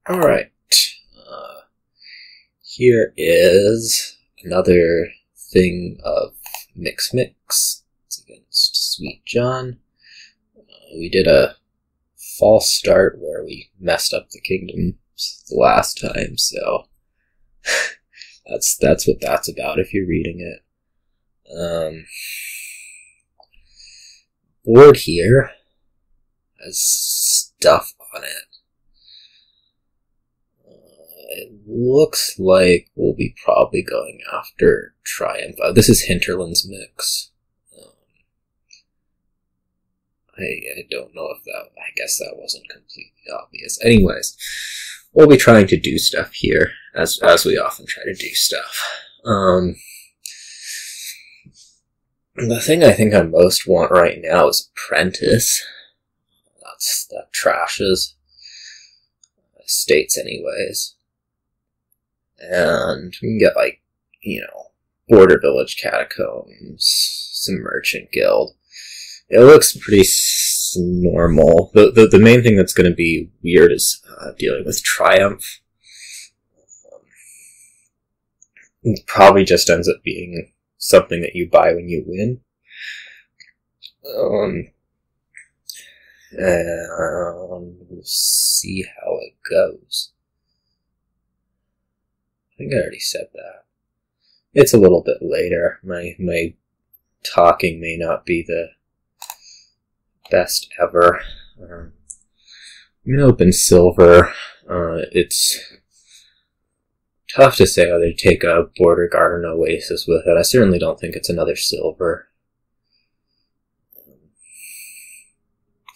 Alright. Here is another thing of Mix. It's against SweetJohn. We did a false start where we messed up the kingdoms the last time, so that's what that's about if you're reading it. Board here has stuff on it. It looks like we'll be probably going after Triumph. This is Hinterlands Mix. I don't know if that... I guess that wasn't completely obvious. Anyways, we'll be trying to do stuff here, as we often try to do stuff. The thing I think I most want right now is Apprentice. That trashes estates anyways. And we can get, like, you know, Border Village Catacombs, some Merchant Guild. It looks pretty normal. The main thing that's going to be weird is dealing with Triumph. It probably just ends up being something that you buy when you win. And we'll see how it goes. I think I already said that. It's a little bit later. My talking may not be the best ever. I'm going to open silver. It's tough to say whether to take a Border Guard or an Oasis with it. I certainly don't think it's another silver.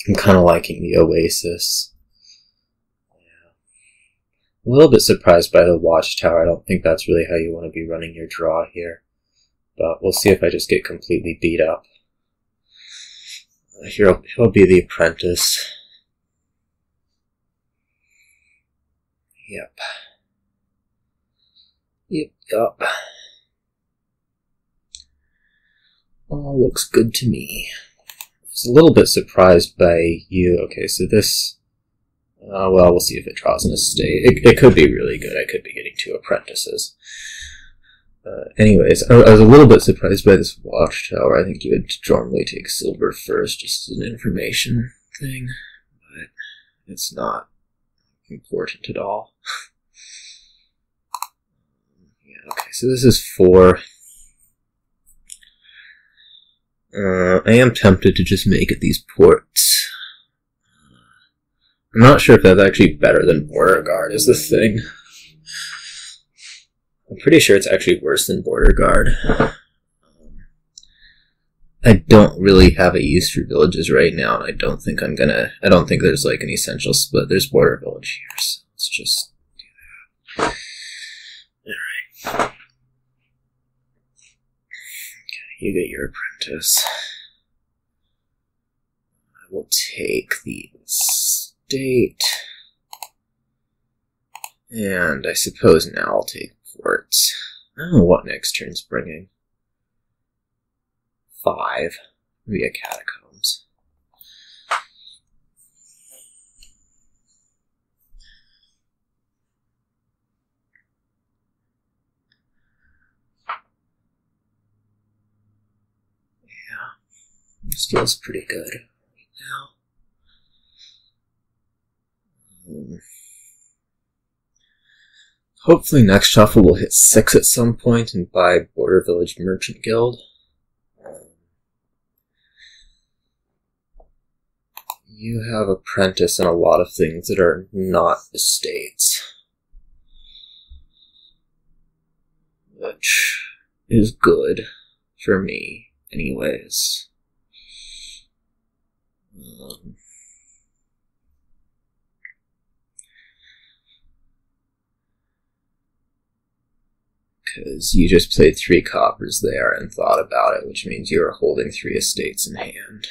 I'm kind of liking the Oasis. A little bit surprised by the Watchtower. I don't think that's really how you want to be running your draw here. But we'll see if I just get completely beat up. He'll be the Apprentice. Yep. All looks good to me. I was a little bit surprised by you. Okay, so this... well, we'll see if it draws an estate. It could be really good. I could be getting 2 apprentices. Anyways, I was a little bit surprised by this Watchtower. I think you would normally take silver first, just as an information thing. But it's not important at all. Yeah, okay, so this is 4. I am tempted to just make it these ports. I'm not sure if that's actually better than Border Guard is the thing. I'm pretty sure it's actually worse than Border Guard. I don't really have a use for villages right now, and I don't think there's like an essential split. There's Border Village here, so let's just do that. Alright. Okay, you get your Apprentice. I will take the estate. And I suppose now I'll take ports. I don't know what next turn's bringing. 5 via Catacombs. Yeah, this feels pretty good right now. Hopefully next shuffle we'll hit 6 at some point and buy Border Village Merchant Guild. You have Apprentice and a lot of things that are not estates. Which is good for me, anyways. Because you just played 3 coppers there and thought about it, which means you are holding 3 estates in hand.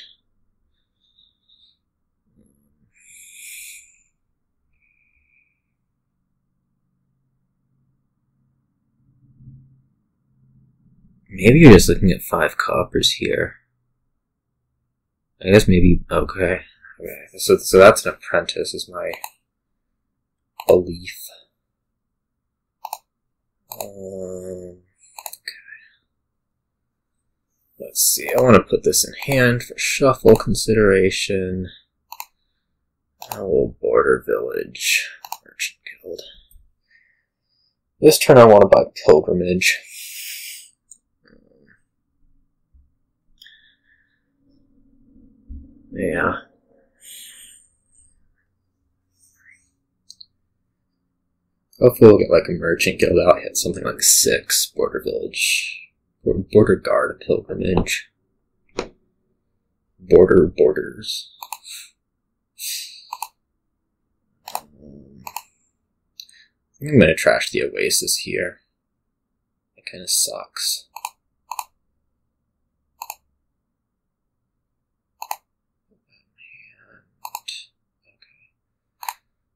Maybe you're just looking at 5 coppers here. I guess maybe... Okay. So that's an Apprentice is my leaf. Okay. Let's see, I want to put this in hand for shuffle consideration. Oh, Border Village. Merchant Guild. This turn I want to buy Pilgrimage. Yeah. Hopefully we'll get like a Merchant Guild out, hit something like 6, Border Village, or Border Guard, Pilgrimage, Borders. I'm gonna trash the Oasis here. It kind of sucks.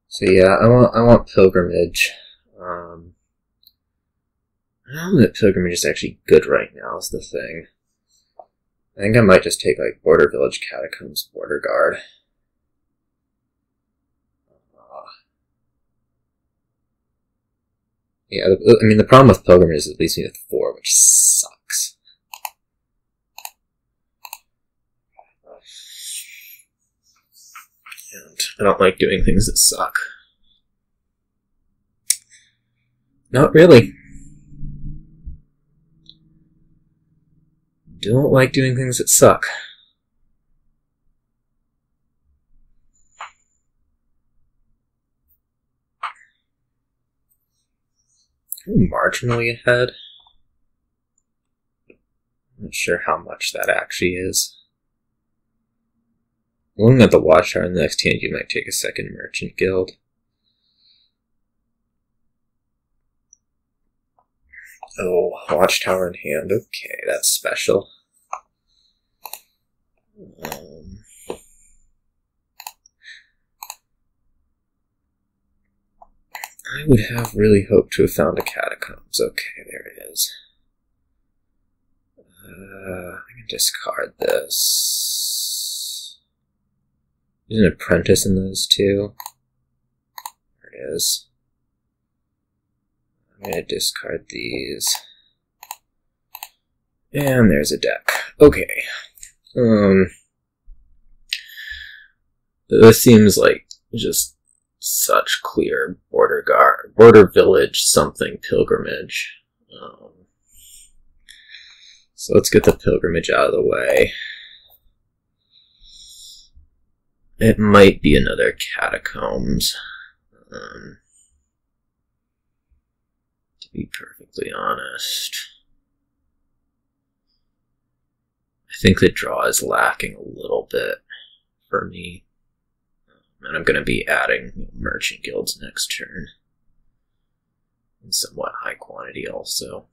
So yeah, I want Pilgrimage. I don't know that Pilgrimage is actually good right now, is the thing. I think I might just take like Border Village, Catacombs, Border Guard. Yeah, I mean the problem with Pilgrimage is it leaves me with 4, which sucks. And I don't like doing things that suck. Not really. Don't like doing things that suck. I'm marginally ahead. Not sure how much that actually is. Looking at the Watchtower in the next hand, you might take a second Merchant Guild. Oh, Watchtower in hand. Okay, that's special. I would have really hoped to have found a Catacombs. Okay, there it is. I can discard this. There's an Apprentice in those two. There it is. I'm going to discard these. And there's a deck. Okay. This seems like just such clear Border Guard, Border Village, something Pilgrimage. So let's get the Pilgrimage out of the way. It might be another Catacombs. To be perfectly honest. I think the draw is lacking a little bit for me. And I'm going to be adding Merchant Guilds next turn. In somewhat high quantity also.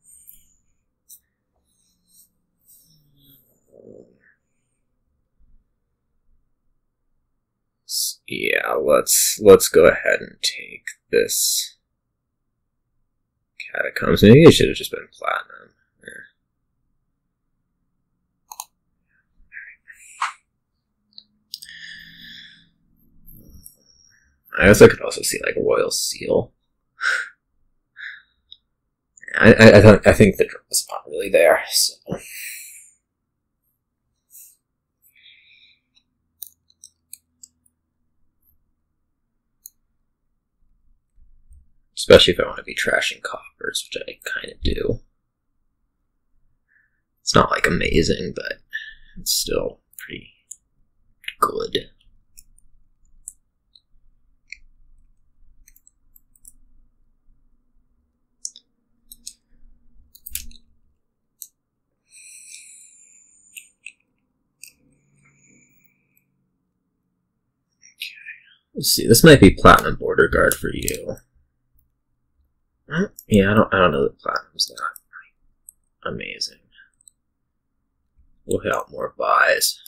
Yeah, let's go ahead and take this Catacombs. Maybe it should have just been Platinum. I guess I could also see like Royal Seal. I think the draw is not really there. So. Especially if I want to be trashing coppers, which I kind of do. It's not like amazing, but it's still pretty good. Let's see, this might be Platinum Border Guard for you. Yeah, I don't know that Platinum's that amazing. We'll hit out more buys.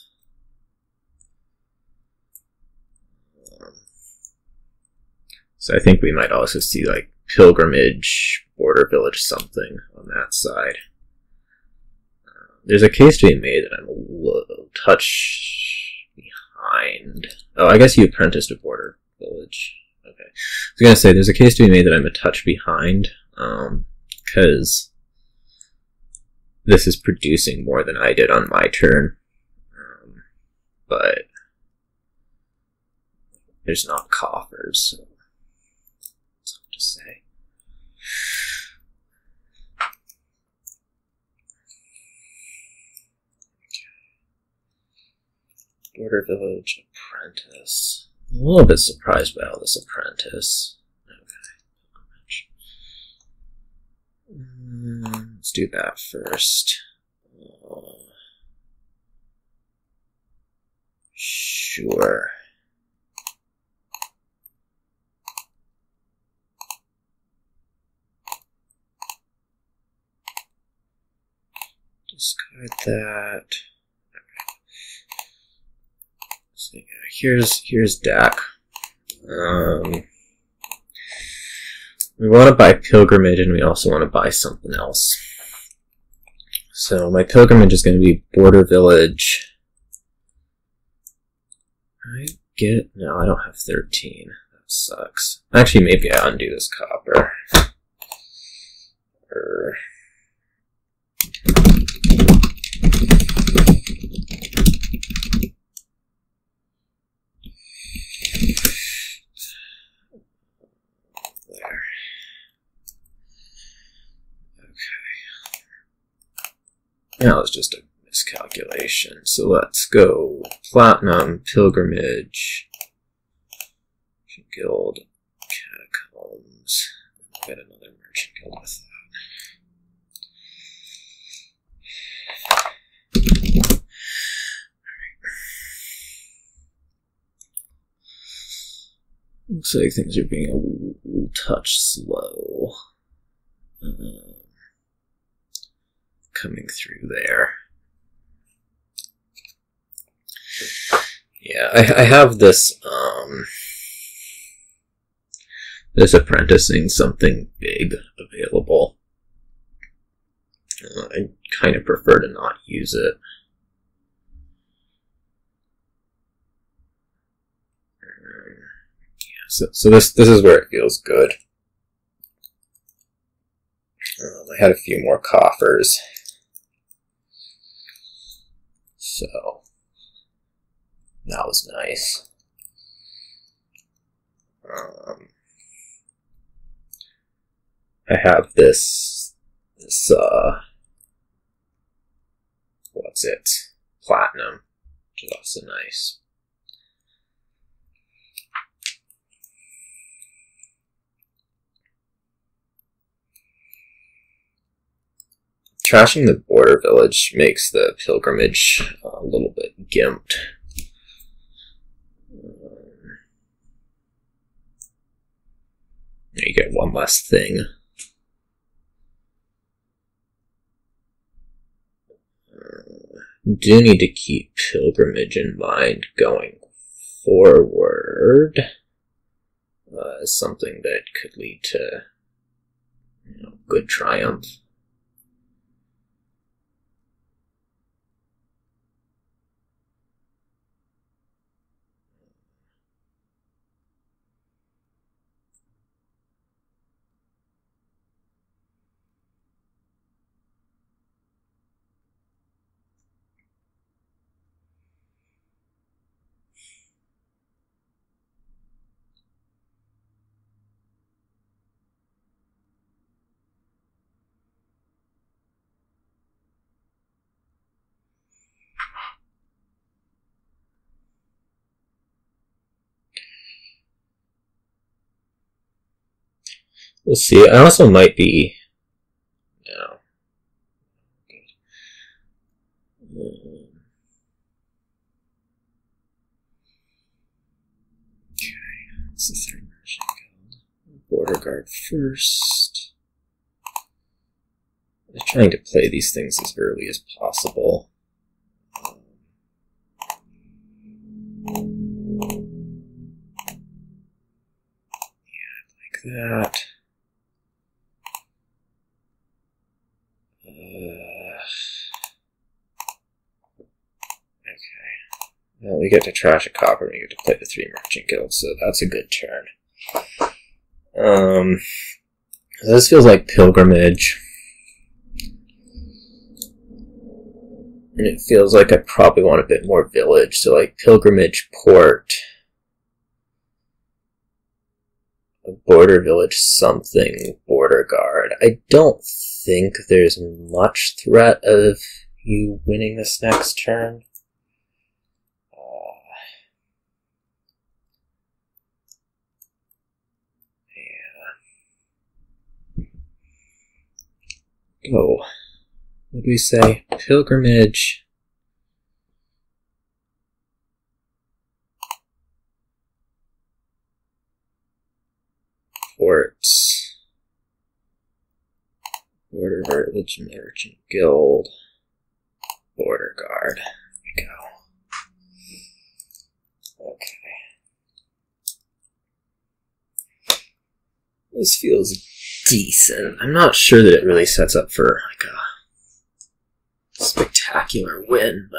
So I think we might also see like Pilgrimage, Border Village, something on that side. There's a case to be made that I'm a little touch behind. Oh, I guess you apprenticed to Border Village. Okay. was going to say, there's a case to be made that I'm a touch behind, because this is producing more than I did on my turn, but there's not coffers, so it's hard to say. Border Village Apprentice. I'm a little bit surprised by all this Apprentice. Okay. Let's do that first. Sure. Discard that. Here's Dak. We want to buy Pilgrimage, and we also want to buy something else. So my Pilgrimage is going to be Border Village. No, I don't have 13. That sucks. Actually, maybe I undo this copper. That was just a miscalculation. So let's go Platinum, Pilgrimage, Guild, Catacombs. I'll get another Merchant Guild with that. Looks like things are being a little touch slow. Coming through there. Yeah, I have this, this apprenticing something big available. I kind of prefer to not use it. Yeah, so this is where it feels good. I had a few more coffers. So, that was nice. I have this, what's it? Platinum, which is also nice. Trashing the Border Village makes the Pilgrimage a little bit gimped. You get one less thing. Do need to keep Pilgrimage in mind going forward. Something that could lead to, good triumph. We'll see. I also might be... No. Okay, that's the third Merchant Guild. Border Guard first. I'm trying to play these things as early as possible. Yeah, I'd like that. Okay. Well, we get to trash a copper and we get to play the 3 Merchant Guilds, so that's a good turn. This feels like pilgrimage. And it feels like I probably want a bit more village, so like pilgrimage, port, a border village, something, border guard. I don't think there's much threat of you winning this next turn. Oh, what do we say? Pilgrimage. Ports. Border Village Merchant Guild. Border Guard. There we go. Okay. This feels decent. I'm not sure that it really sets up for like a spectacular win, but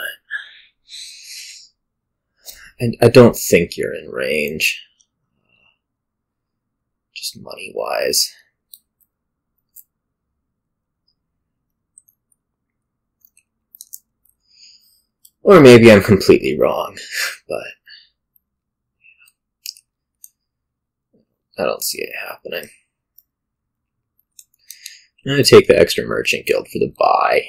I don't think you're in range. Just money-wise. Or maybe I'm completely wrong, but I don't see it happening. I'm going to take the extra Merchant Guild for the buy.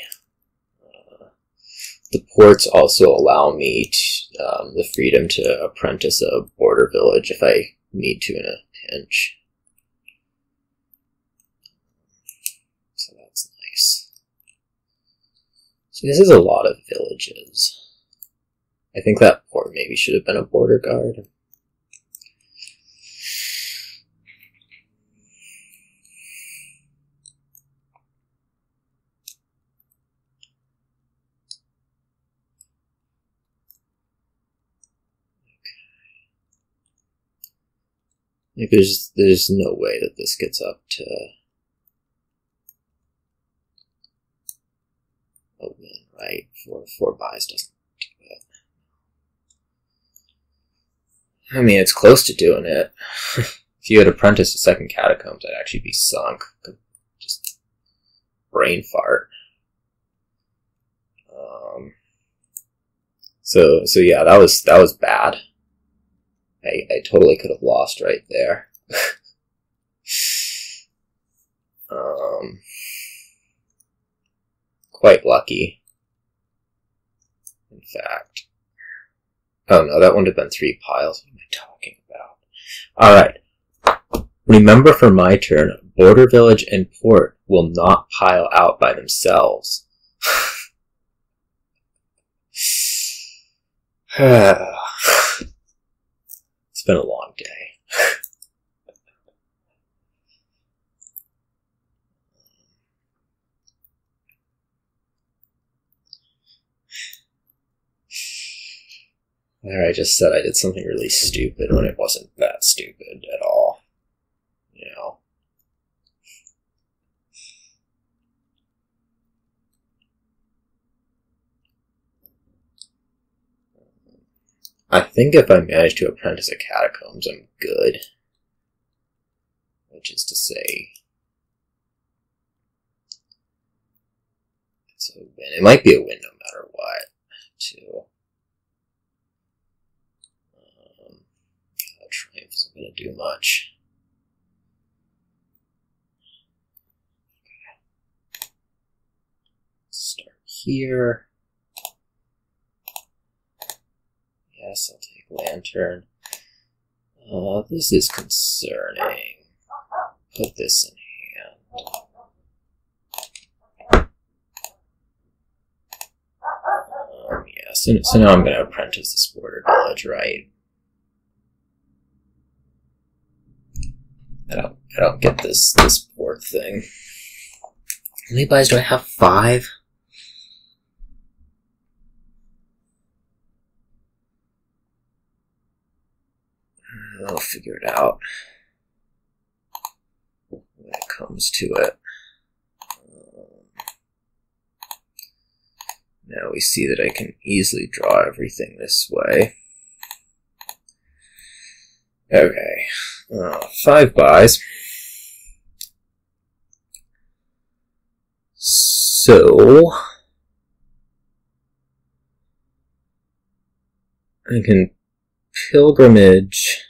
The ports also allow me the freedom to apprentice a border village if I need to in a pinch. So that's nice. So this is a lot of villages. I think that port maybe should have been a border guard. Like there's no way that this gets up to a win, right? Four buys doesn't do it. I mean, it's close to doing it. If you had apprenticed a second Catacombs, I'd actually be sunk. Just brain fart. So yeah, that was bad. I totally could have lost right there. Quite lucky. In fact. Oh no, that wouldn't have been 3 piles. What am I talking about? Alright. Remember for my turn, border village and port will not pile out by themselves. It's been a long day. There, I just said I did something really stupid when it wasn't that stupid at all. You know. I think if I manage to apprentice a Catacombs, I'm good. Which is to say, it's a win. It might be a win no matter what, too. Triumph isn't going to do much. Okay. Start here. Yes, I'll take Lantern. This is concerning. Put this in hand. Yes, so now I'm going to apprentice this border village, right? I don't get this port thing. How many buys do I have? 5? I'll figure it out when it comes to it. Now we see that I can easily draw everything this way. Okay, 5 buys. So I can pilgrimage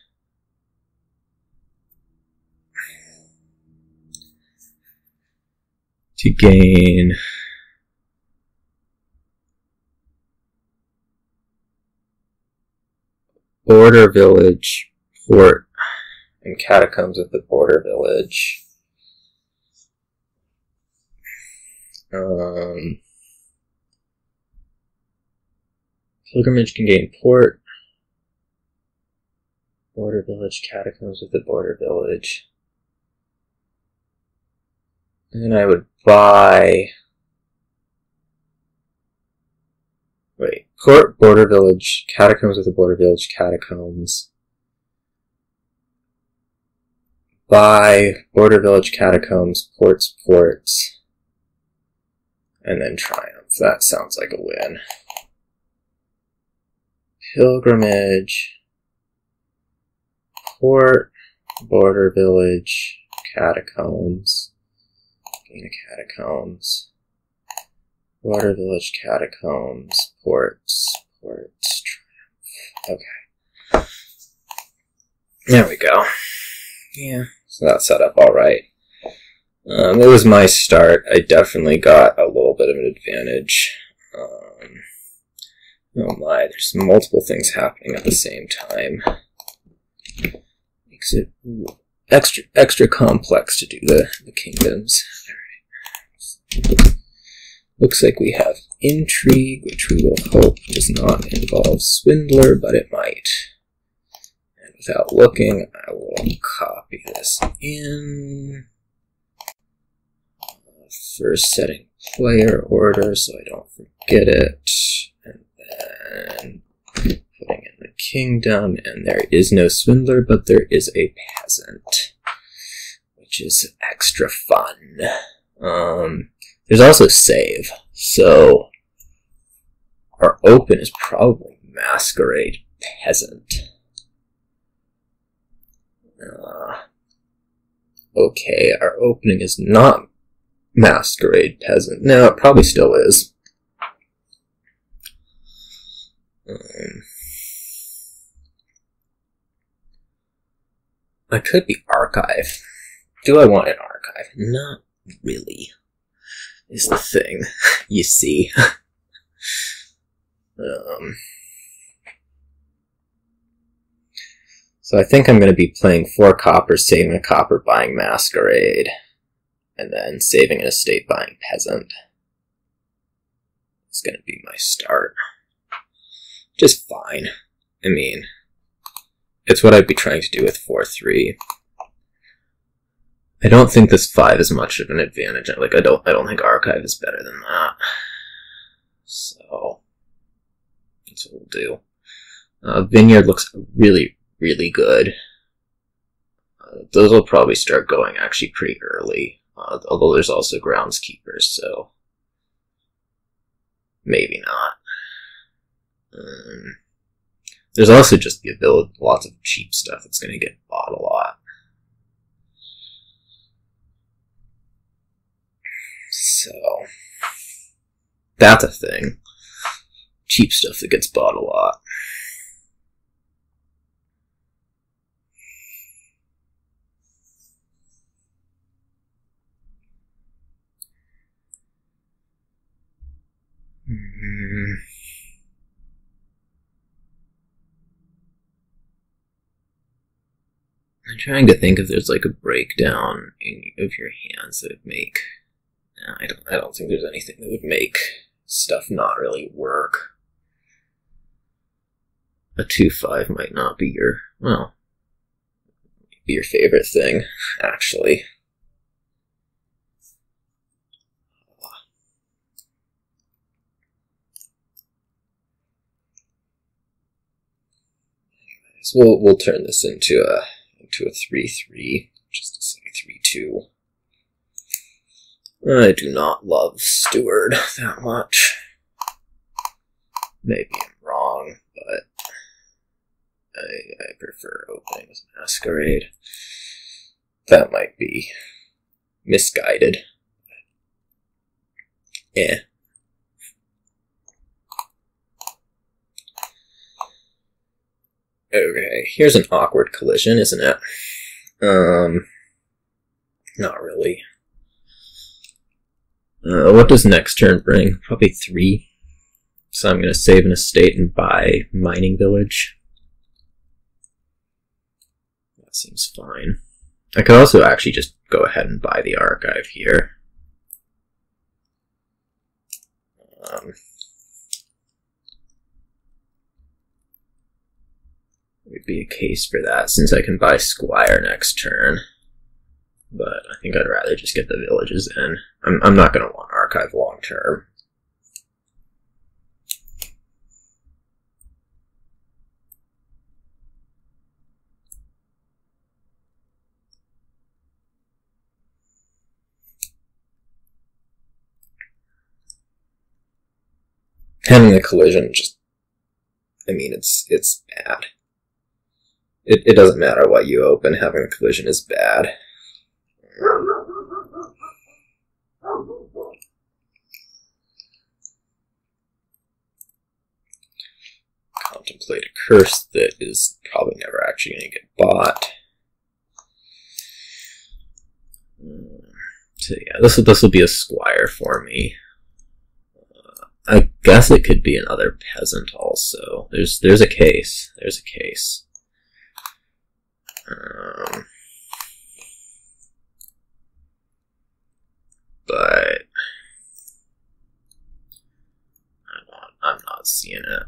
to gain Border Village, Port, and Catacombs of the Border Village. Pilgrimage can gain Port, Border Village, Catacombs of the Border Village. And then I would buy... Wait, Port, Border Village, Catacombs of the Border Village, Catacombs. Buy Border Village, Catacombs, Ports, Ports. And then Triumph. That sounds like a win. Pilgrimage, Port, Border Village, Catacombs. Gain a Catacombs. Border Village, Catacombs, Ports, Triumph. Okay. There we go. Yeah, so that's set up alright. It was my start. I definitely got a little bit of an advantage. Oh my, there's multiple things happening at the same time. Makes it extra complex to do the kingdoms. Alright. Looks like we have Intrigue, which we will hope does not involve Swindler, but it might. And without looking, I will copy this in. First setting player order so I don't forget it. And then putting in the kingdom, and there is no Swindler, but there is a Peasant, which is extra fun. There's also save, so our open is probably Masquerade Peasant. Okay, our opening is not Masquerade Peasant. No, it probably still is. I could be Archive. Do I want an Archive? Not really. Is the thing, you see. So I think I'm going to be playing 4 copper, saving a copper, buying Masquerade, and then saving an estate, buying Peasant. It's going to be my start. Just fine. I mean, it's what I'd be trying to do with 4-3. I don't think this 5 is much of an advantage. Like, I don't think Archive is better than that. So that's what we'll do. Vineyard looks really, really good. Those will probably start going actually pretty early. Although there's also Groundskeepers, so maybe not. There's also just the ability, lots of cheap stuff that's going to get bought a lot. So, that's a thing. Cheap stuff that gets bought a lot. I'm trying to think if there's like a breakdown of your hands that would make... No, I don't think there's anything that would make stuff not really work. A 2-5 might not be your... well, be your favorite thing, actually. Anyways, we'll turn this into a 3-3, just to say 3-2. I do not love Steward that much. Maybe I'm wrong, but I prefer opening with Masquerade. That might be misguided. Eh. Okay, here's an awkward collision, isn't it? Not really. What does next turn bring? Probably 3. So I'm going to save an estate and buy Mining Village. That seems fine. I could also actually just go ahead and buy the archive here. Would be a case for that since I can buy Squire next turn. But I think I'd rather just get the villages in. I'm not going to want archive long term. Having the collision just, I mean, it's bad. It doesn't matter what you open, having a collision is bad. Contemplate a curse that is probably never actually going to get bought. So yeah, this will be a Squire for me. I guess it could be another Peasant also. There's a case. There's a case. But I'm not seeing it.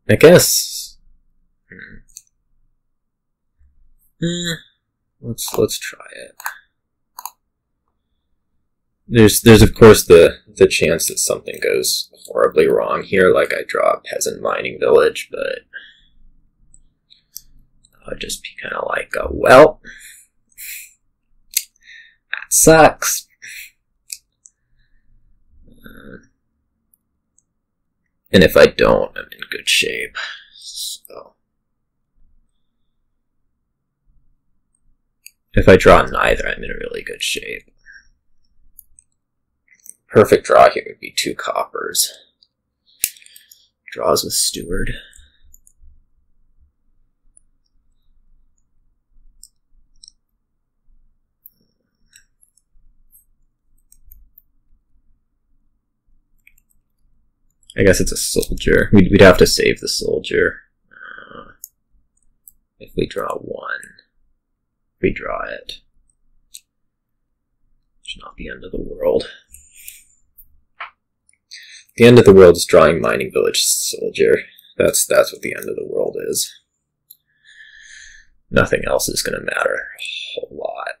I guess. Let's try it. There's of course the chance that something goes horribly wrong here, like I draw a Peasant Mining Village, but I'd just be kind of like, oh, well, that sucks. And if I don't, I'm in good shape. So if I draw neither, I'm in really good shape. Perfect draw here would be 2 coppers. Draws with Steward. I guess it's a soldier. We'd have to save the soldier. If we draw 1, redraw it. It's not the end of the world. The end of the world is drawing Mining Village soldier. That's what the end of the world is. Nothing else is going to matter a whole lot.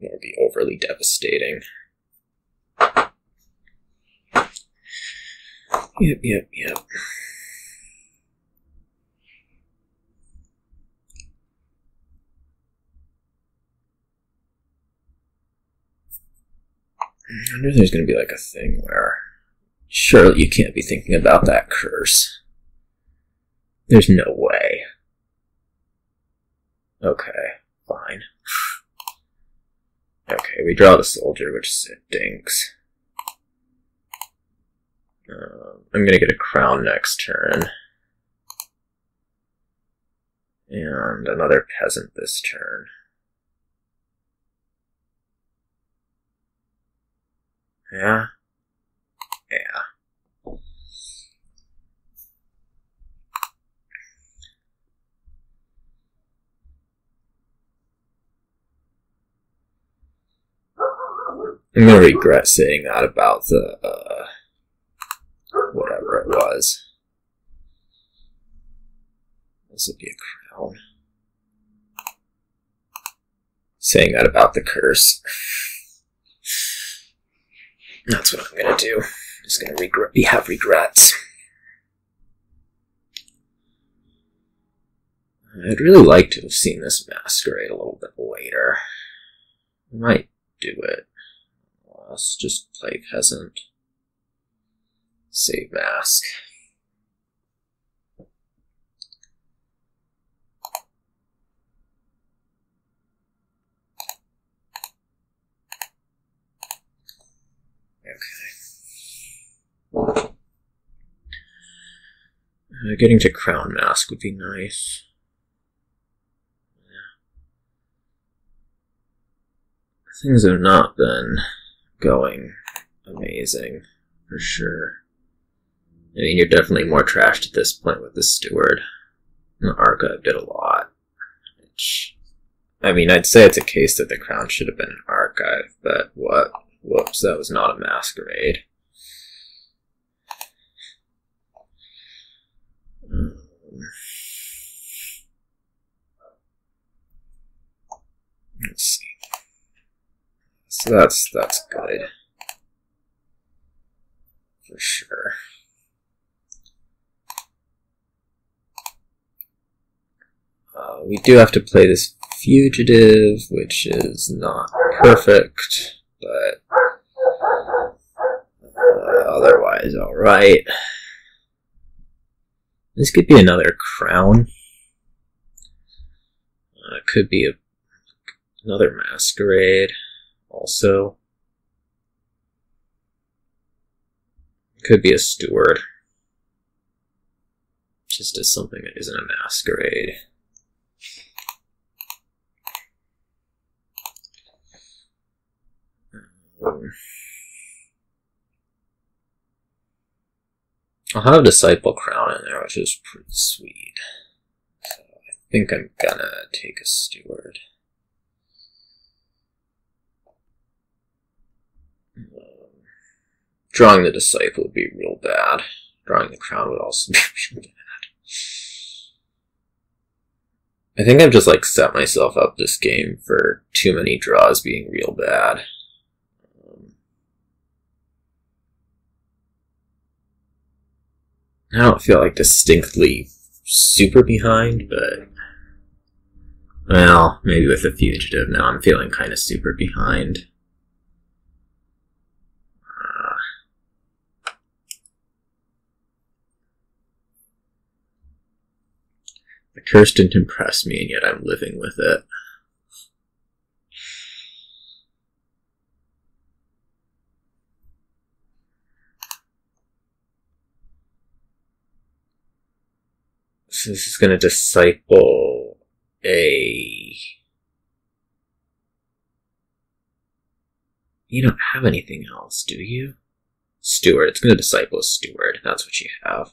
It would be overly devastating. Yep. I wonder if there's going to be like a thing where surely you can't be thinking about that curse. There's no way. Okay, fine. Okay, we draw the soldier, which stinks. I'm going to get a crown next turn. And another peasant this turn. Yeah. I'm gonna regret saying that about the, whatever it was. This would be a crown. Saying that about the curse. That's what I'm gonna do. I'm just gonna have regrets. I'd really like to have seen this Masquerade a little bit later. I might do it. Let's just play Peasant. Save Mask. Getting to Crown Mask would be nice. Yeah. Things have not been going amazing, for sure. I mean, you're definitely more trashed at this point with the Steward. The Archive did a lot. Which, I mean, I'd say it's a case that the Crown should have been an Archive, but what? Whoops, that was not a Masquerade. Let's see. So that's good. For sure. We do have to play this Fugitive, which is not perfect, but otherwise alright. This could be another Crown. It could be another Masquerade, also. Could be a Steward. Just as something that isn't a Masquerade. I'll have Disciple Crown in there, which is pretty sweet. So I think I'm gonna take a Steward. Drawing the Disciple would be real bad. Drawing the Crown would also be real bad. I think I've just like set myself up this game for too many draws being real bad. I don't feel like distinctly super behind, but well, maybe with the Fugitive now I'm feeling kind of super behind. The curse didn't impress me, and yet I'm living with it. So this is going to disciple a... You don't have anything else, do you? Steward. It's going to disciple a Steward. That's what you have.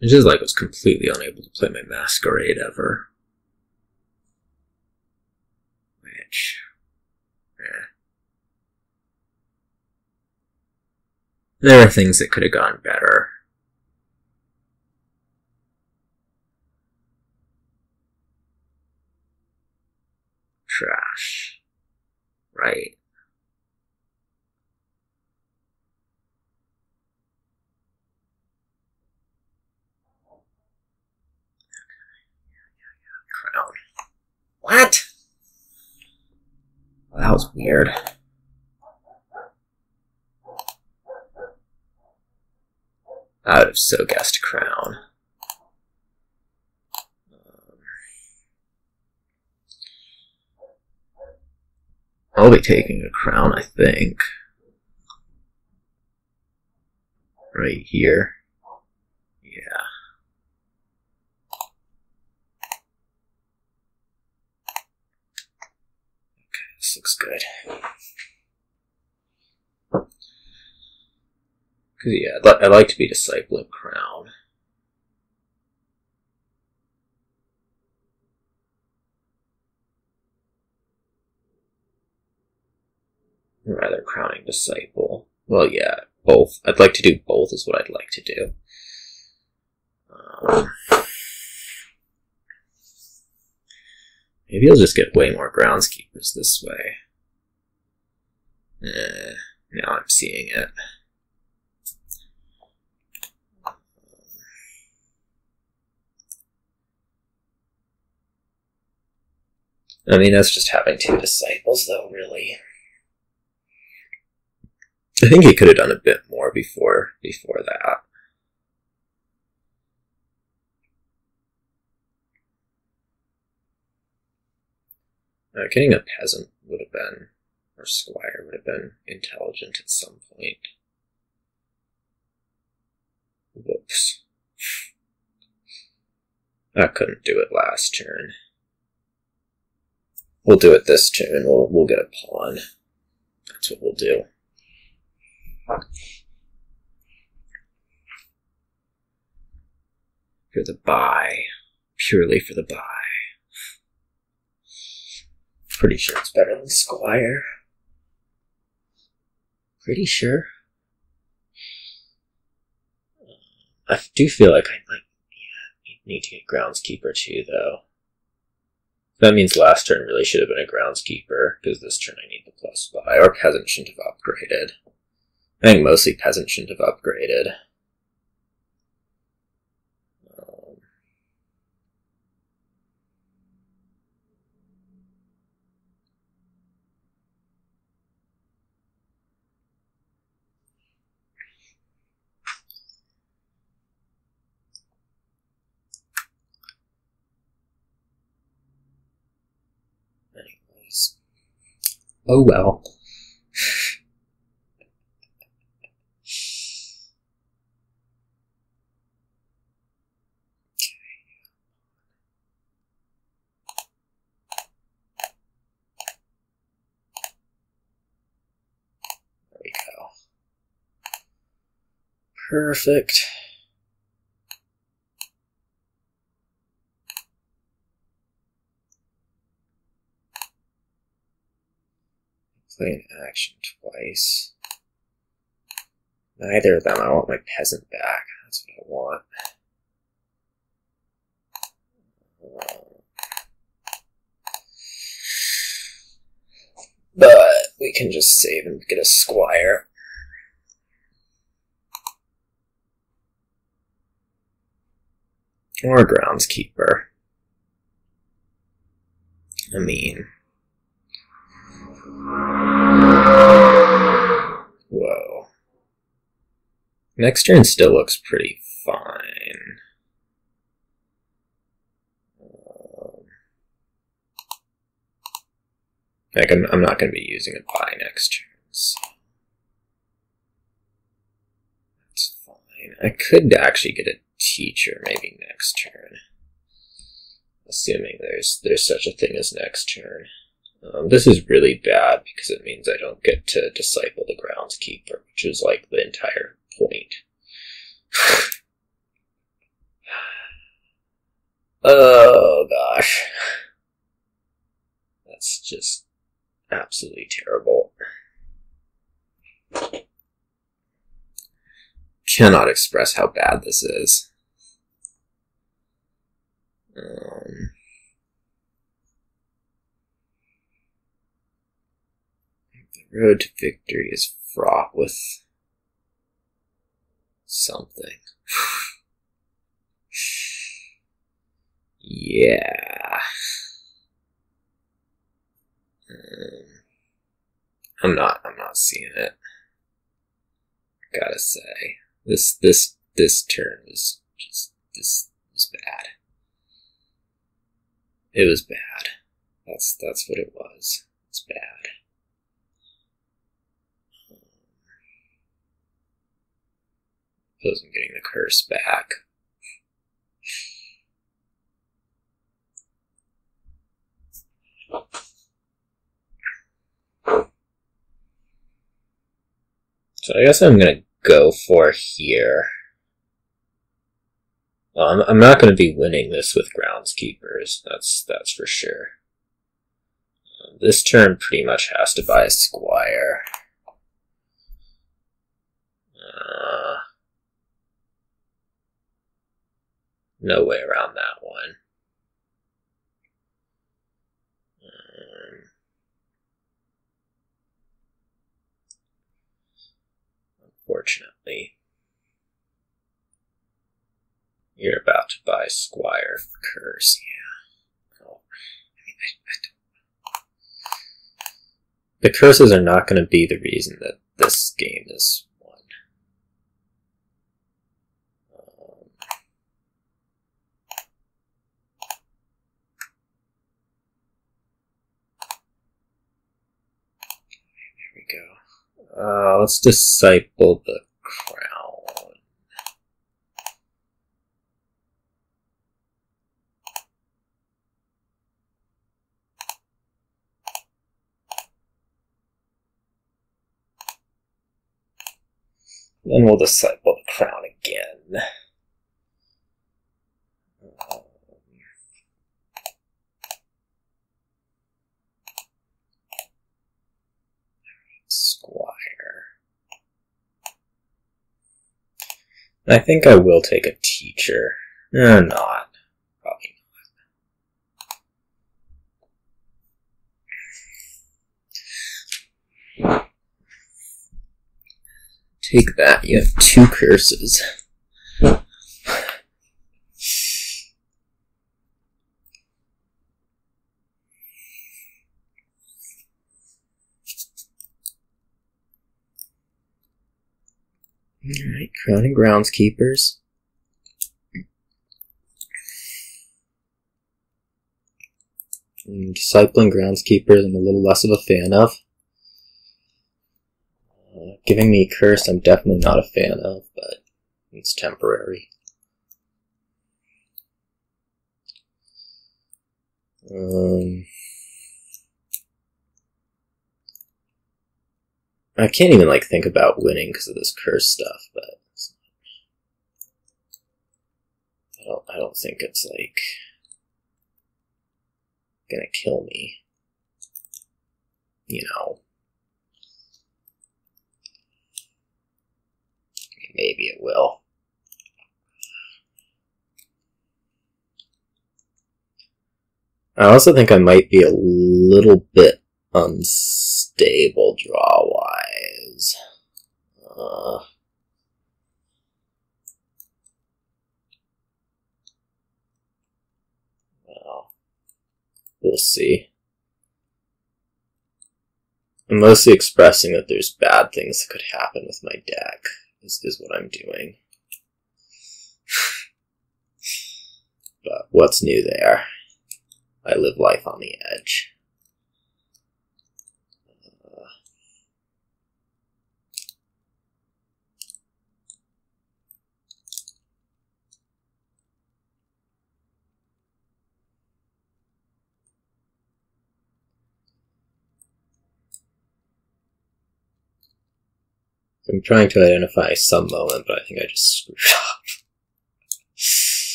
It's just like I was completely unable to play my Masquerade ever. Which... There are things that could have gone better. Trash. Right. Crown. What? Well, that was weird. I would have so guessed Crown. I'll be taking a Crown, I think. Right here. Yeah. Okay, this looks good. Because, yeah, I like to be discipling Crown. Rather crowning Disciple. Well, yeah, both. I'd like to do both is what I'd like to do. Maybe I'll just get way more Groundskeepers this way. Now I'm seeing it. I mean, that's just having two Disciples, though, really. I think he could have done a bit more before that. Getting a Peasant would have been, or Squire would have been intelligent at some point. Whoops. I couldn't do it last turn. We'll do it this turn. We'll get a pawn. That's what we'll do. For the buy. Purely for the buy. Pretty sure it's better than Squire. Pretty sure. I do feel like I might need to get Groundskeeper too, though. That means last turn really should have been a Groundskeeper, because this turn I need the plus buy, or Peasant shouldn't have upgraded. I think mostly Peasant shouldn't have upgraded. Oh well. There we go. Perfect. Play an action twice. Neither of them. I want my Peasant back. That's what I want. But we can just save and get a Squire. Or a Groundskeeper. I mean... Whoa. Next turn still looks pretty fine. Like, I'm not going to be using a buy next turn, so that's fine. I could actually get a teacher maybe next turn, assuming there's such a thing as next turn. This is really bad because it means I don't get to disciple the Groundskeeper, which is like the entire point. Oh gosh. That's just absolutely terrible. Cannot express how bad this is. The road to victory is fraught with something. Yeah. I'm not seeing it. Gotta say. This turn was just, this was bad. It was bad. That's what it was. It's bad. Suppose I'm getting the curse back. So I guess I'm gonna go for here. Well, I'm not gonna be winning this with Groundskeepers. That's for sure. This turn pretty much has to buy a Squire. No way around that one. Unfortunately, you're about to buy Squire for curse, yeah. Oh, I mean, I don't... The curses are not going to be the reason that this game is won. Let's disciple the crown. Then we'll disciple the crown again. Squire. I think I will take a teacher. Not. Probably not. Take that. You have 2 curses. Alright, crowning groundskeepers. Discipling groundskeepers I'm a little less of a fan of. Giving me a curse I'm definitely not a fan of, but it's temporary. I can't even think about winning because of this curse stuff, but I don't think it's gonna kill me. You know. Maybe it will. I also think I might be a little bit unstable draw-wise. Well, we'll see. I'm mostly expressing that there's bad things that could happen with my deck, is what I'm doing. But what's new there? I live life on the edge. I'm trying to identify some moment, but I think I just screwed up.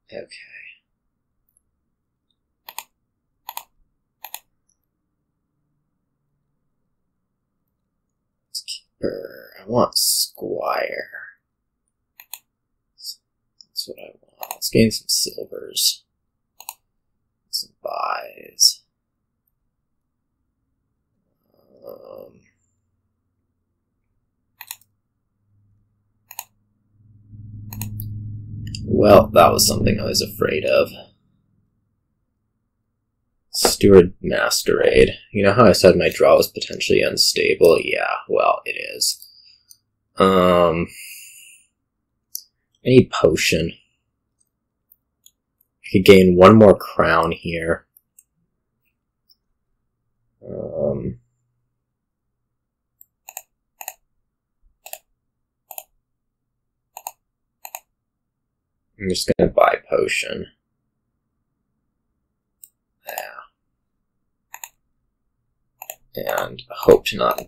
Okay. Keeper. I want Squire. That's what I want. Let's gain some silvers. Some buys. Well, that was something I was afraid of. Steward Masquerade. You know how I said my draw was potentially unstable? Yeah, well, it is. I need potion. I could gain 1 more crown here. I'm just gonna buy potion. Yeah. And hope to not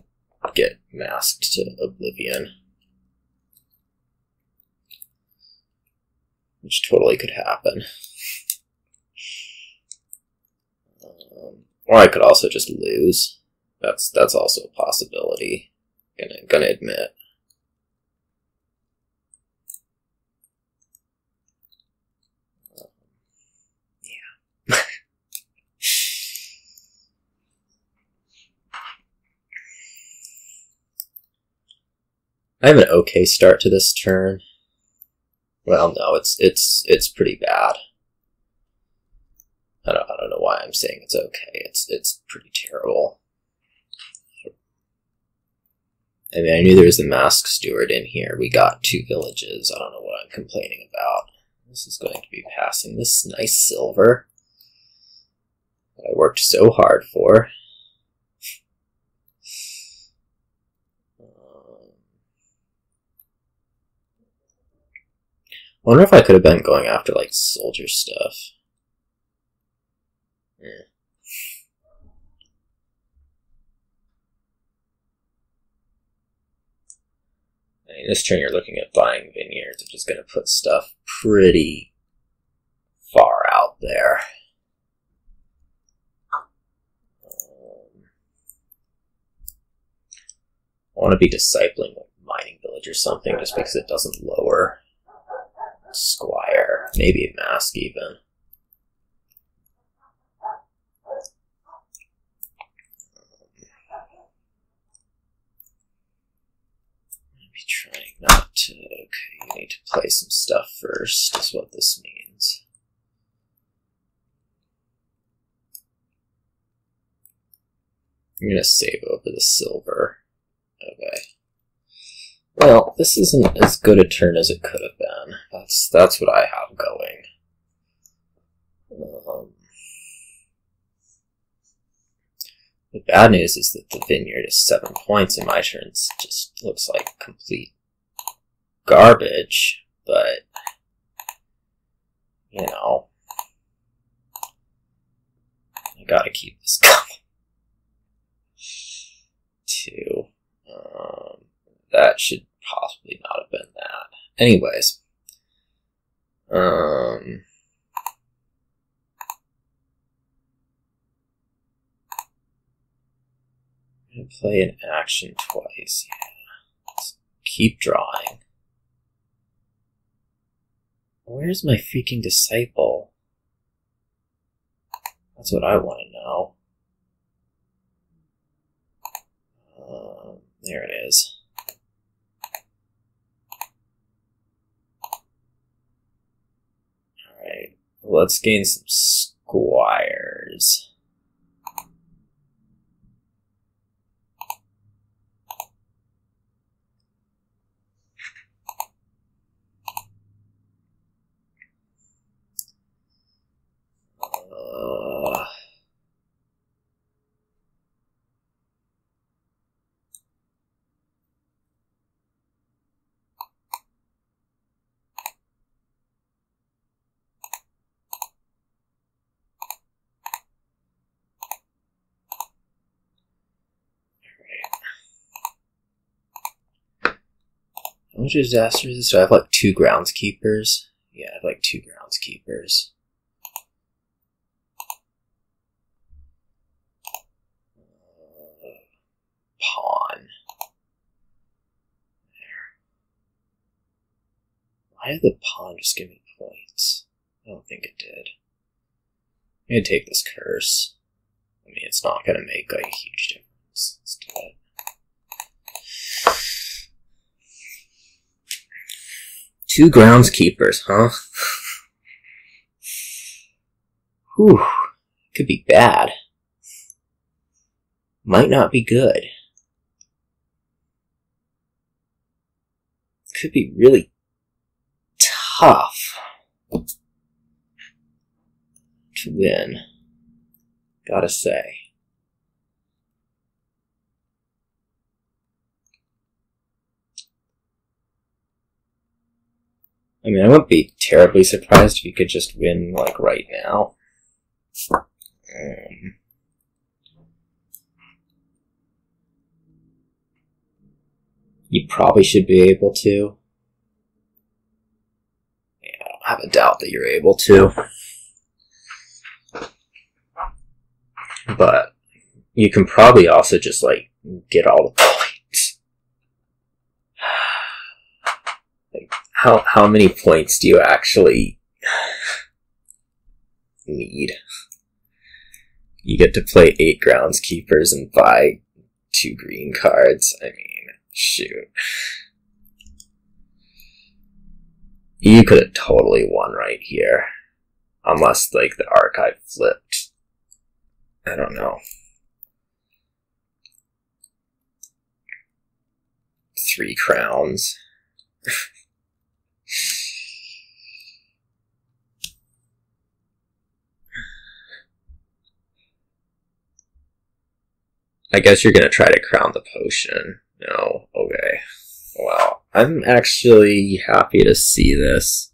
get masked to oblivion. Which totally could happen. Or I could also just lose. That's also a possibility. Gonna admit. Yeah. I have an okay start to this turn. Well, no, it's pretty bad. I don't know why I'm saying it's okay. It's pretty terrible. I mean, I knew there was a masked steward in here. We got 2 villages. I don't know what I'm complaining about. This is going to be passing this nice silver that I worked so hard for. I wonder if I could have been going after, like, soldier stuff. I mean, this turn you're looking at buying vineyards, which is going to put stuff pretty far out there. I want to be discipling a mining village or something just because it doesn't lower Squire. Maybe a mask even. Maybe trying not to... Okay, you need to play some stuff first, is what this means. I'm going to save over the silver. Okay. Well, this isn't as good a turn as it could have been. That's what I have going. The bad news is that the vineyard is 7 points and my turn just looks like complete garbage, but, you know, I gotta keep this going. 2. That should possibly not have been that. Anyways. I'm gonna play an action twice. Yeah. Let's keep drawing. Where's my freaking disciple? That's what I want to know. There it is. Alright, let's gain some squires. How much disaster is this? Do I have like 2 groundskeepers? Yeah, I have like 2 groundskeepers. Pawn. There. Why did the pawn just give me points? I don't think it did. I'm gonna take this curse. I mean, it's not gonna make like a huge difference. Let's do it. Two groundskeepers, huh? Whew. Could be bad. Might not be good. Could be really tough to win, gotta say. I mean, I wouldn't be terribly surprised if you could just win, like, right now. You probably should be able to. Yeah, I don't have a doubt that you're able to. But you can probably also just, like, get all the points. Like, how many points do you actually need? You get to play 8 groundskeepers and buy 2 green cards. I mean, shoot. You could have totally won right here. Unless, like, the archive flipped. I don't know. 3 crowns. I guess you're gonna try to crown the potion. No, okay. Well, I'm actually happy to see this.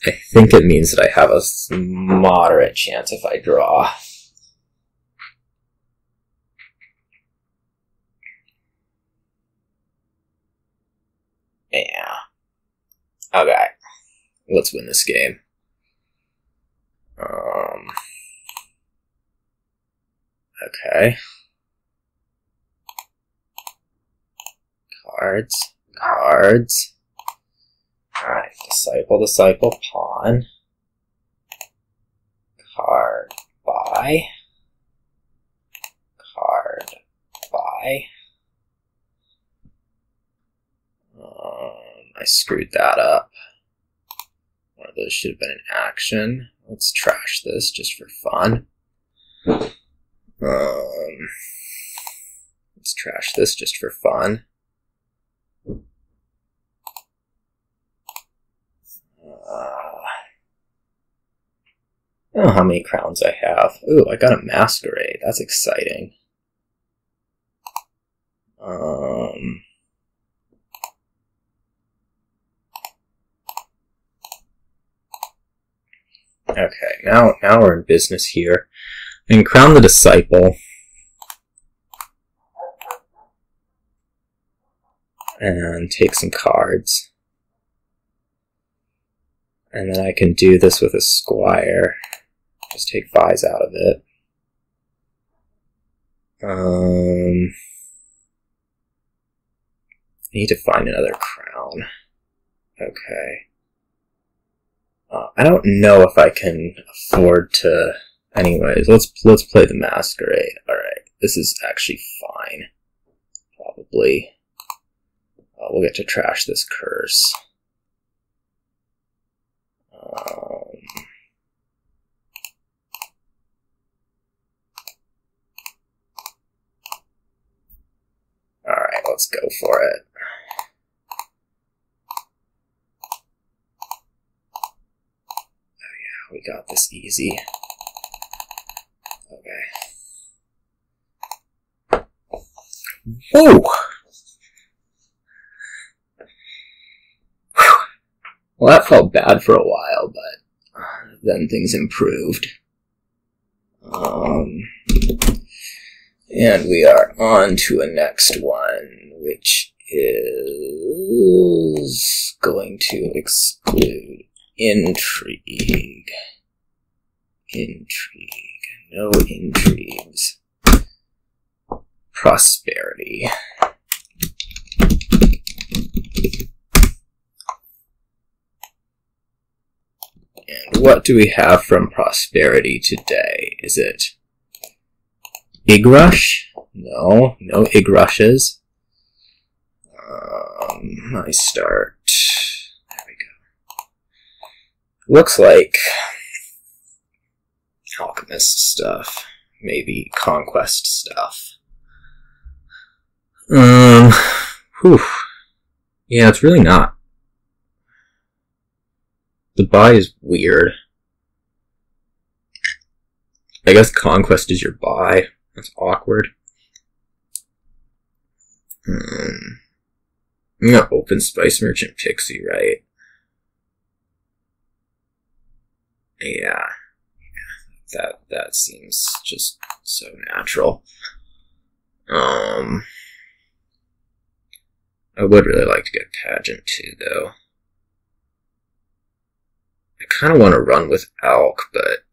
I think it means that I have a moderate chance if I draw. Yeah. Okay. Let's win this game. Okay. Cards. Alright, disciple, pawn. Card, buy. I screwed that up. One of those should have been an action. Let's trash this just for fun. Let's trash this just for fun. I don't know how many crowns I have. Ooh, I got a Masquerade. That's exciting. Okay, now we're in business here. And crown the disciple. And take some cards. And then I can do this with a Squire. Just take 5s out of it. I need to find another crown. Okay. I don't know if I can afford to... Anyways, let's play the Masquerade. Alright, this is actually fine. Probably. We'll get to trash this curse. Alright, let's go for it. Oh yeah, we got this easy. Okay. Whoa! Well, that felt bad for a while, but then things improved. And we are on to a next one, which is going to exclude Intrigue. No intrigues. Prosperity. And what do we have from Prosperity today? Is it Igrush? No Igrushes. I start. There we go. Looks like Alchemist stuff. Maybe Conquest stuff. Whew. Yeah, it's really not. The buy is weird. I guess Conquest is your buy. That's awkward. I'm gonna open Spice Merchant Pixie, right? Yeah. That seems just so natural. I would really like to get Pageant too, though. I kind of want to run with Alch, but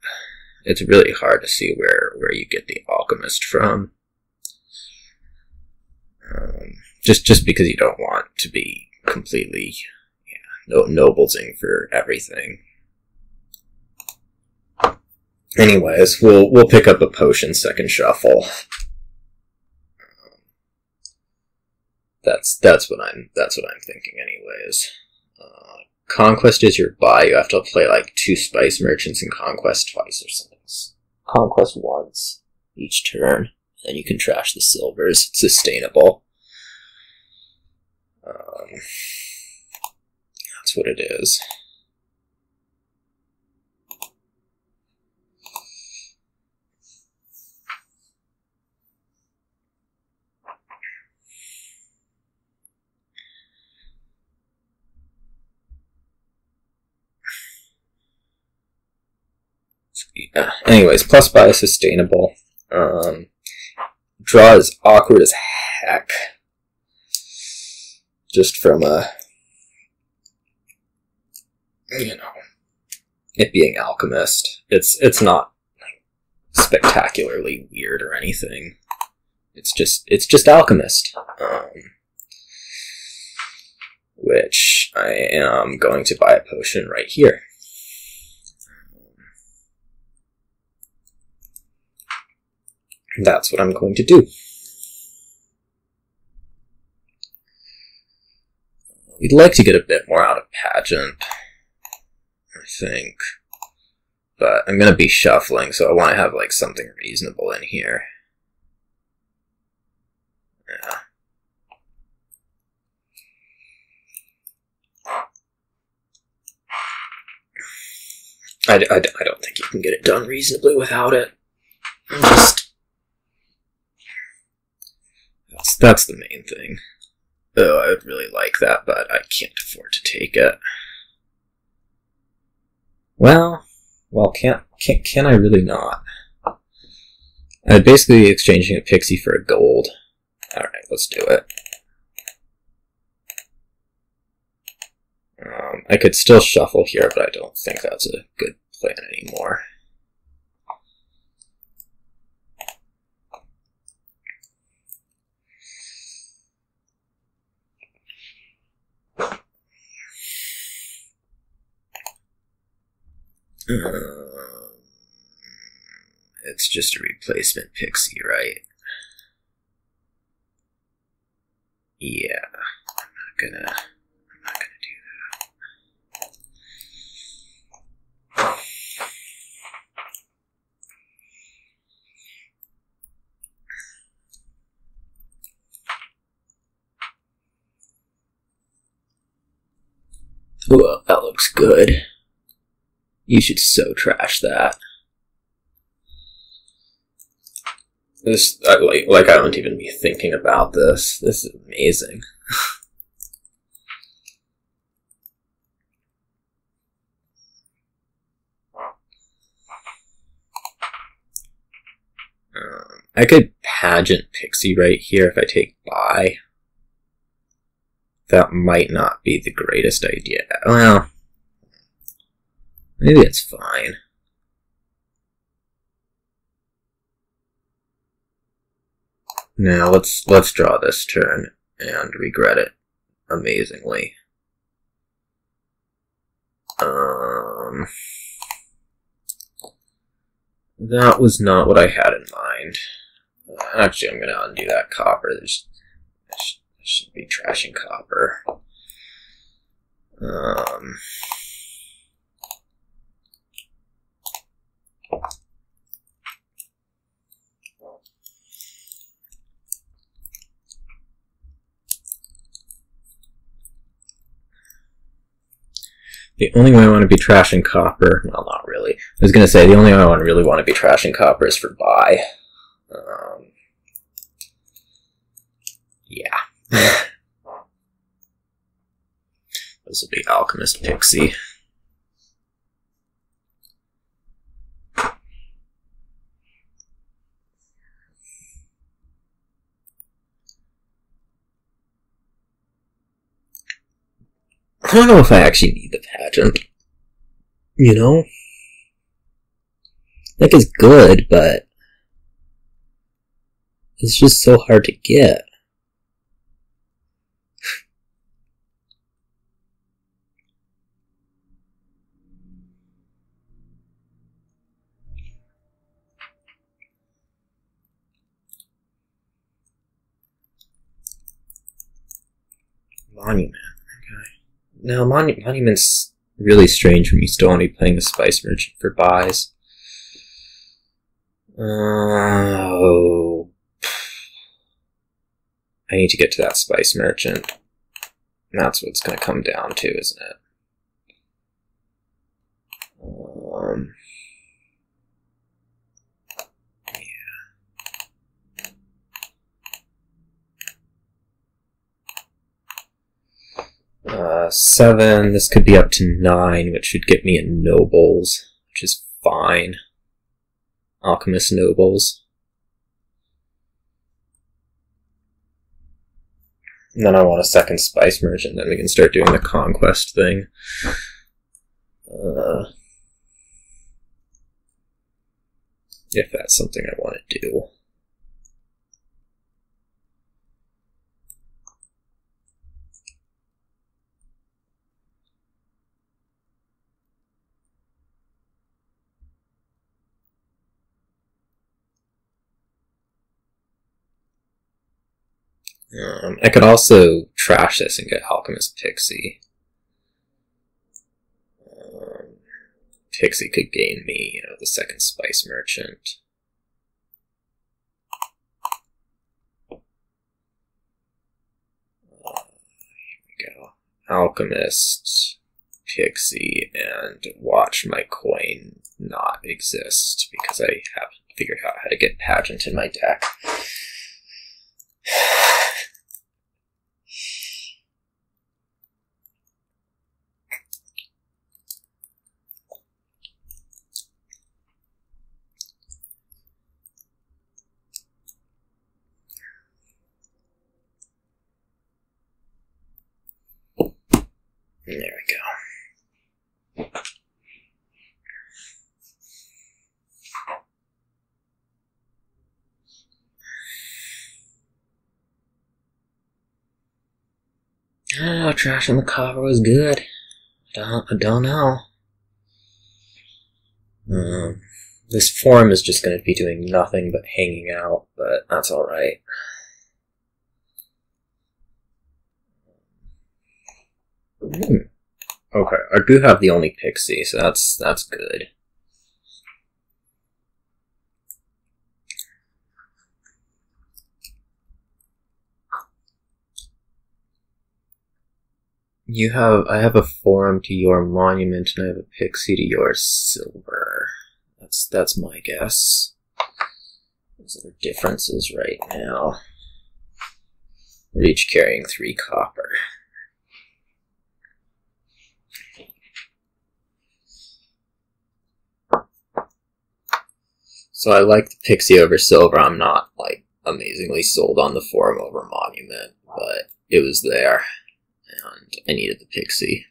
it's really hard to see where you get the Alchemist from. Just because you don't want to be completely noblesing for everything. Anyways, we'll pick up a potion second shuffle. That's what I'm thinking, anyways. Conquest is your buy. You have to play like 2 Spice Merchants and Conquest twice or something. Conquest once each turn, and you can trash the silvers. It's sustainable. That's what it is. Yeah. Anyways, plus buy is sustainable. Draw is awkward as heck. Just from you know, it being Alchemist. It's not spectacularly weird or anything. It's just Alchemist. Which I am going to buy a potion right here. That's what I'm going to do. We'd like to get a bit more out of Pageant, I think. But I'm going to be shuffling, so I want to have like something reasonable in here. Yeah. I don't think you can get it done reasonably without it. That's the main thing. Oh, I would really like that, but I can't afford to take it. Well, can I really not? I'd basically be exchanging a Pixie for a gold. Alright, let's do it. I could still shuffle here, but I don't think that's a good plan anymore. It's just a replacement Pixie, right? Yeah, I'm not gonna do that. Well, that looks good. You should so trash that. This, like I don't even be thinking about this. This is amazing. I could Pageant Pixie right here if I take buy. That might not be the greatest idea. Well, maybe it's fine. Now let's draw this turn and regret it amazingly. That was not what I had in mind. Actually, I'm gonna undo that copper. I should be trashing copper. The only way I want to be trashing copper, well, not really. I was going to say, the only way I really want to be trashing copper is for buy. Yeah. This will be Alchemist Pixie. I don't know if I actually need the Pageant. You know? Like, it's good, but it's just so hard to get. Monument. No, Monument's really strange when you still want to be playing a Spice Merchant for buys. Oh. I need to get to that Spice Merchant. That's what it's going to come down to, isn't it? 7, this could be up to 9, which should get me a Nobles, which is fine. Alchemist nobles. And then I want a second spice merchant, then we can start doing the Conquest thing. If that's something I want to do. I could also trash this and get Alchemist Pixie. Pixie could gain me, the second spice merchant. Here we go. Alchemist, Pixie, and watch my coin not exist because I haven't figured out how to get Pageant in my deck. There we go. Oh, trash in the cover was good. I don't know. This forum is just going to be doing nothing but hanging out, but that's alright. Okay, I do have the only Pixie, so that's good. I have a forum to your monument, and I have a Pixie to your silver. That's my guess. Those are differences right now. We're each carrying 3 copper. So I like the Pixie over silver. I'm not, amazingly sold on the forum over monument, but it was there, and I needed the Pixie.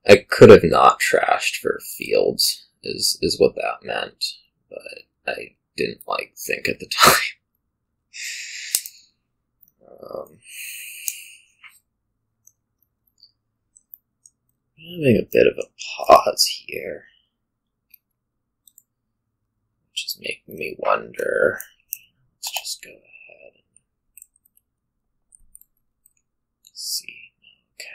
I could have not trashed for fields, is what that meant, but I didn't, think at the time. I'm having a bit of a pause here. Which is making me wonder. Let's just go ahead and see. Okay.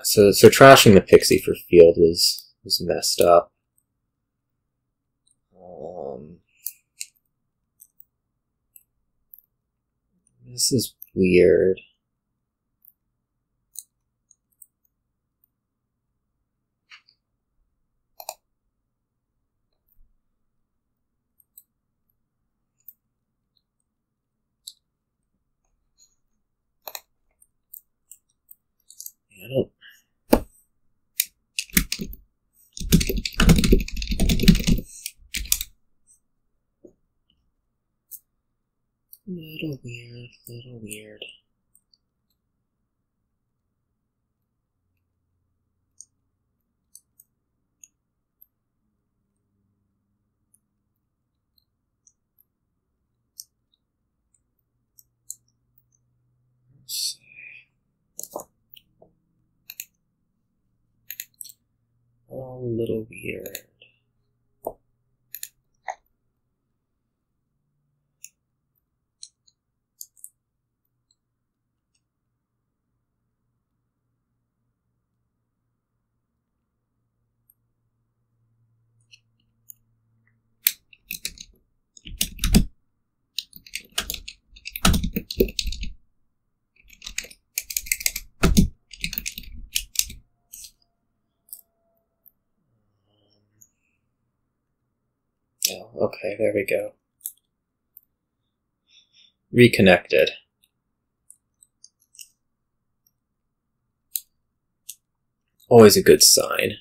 So trashing the Pixie for field was messed up. This is weird. I don't. Little weird. Let's see. A little weird. Oh, okay, there we go. Reconnected. Always a good sign.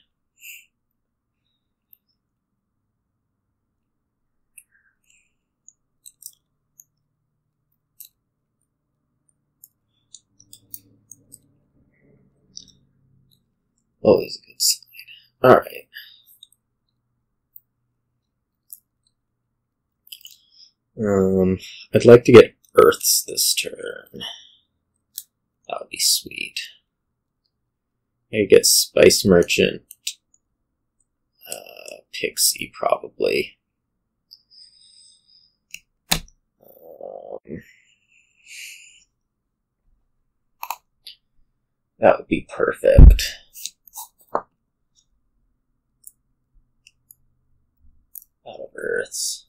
Always a good sign. Alright. I'd like to get Earths this turn. That would be sweet. I get Spice Merchant, Pixie probably. That would be perfect. Out of Earths.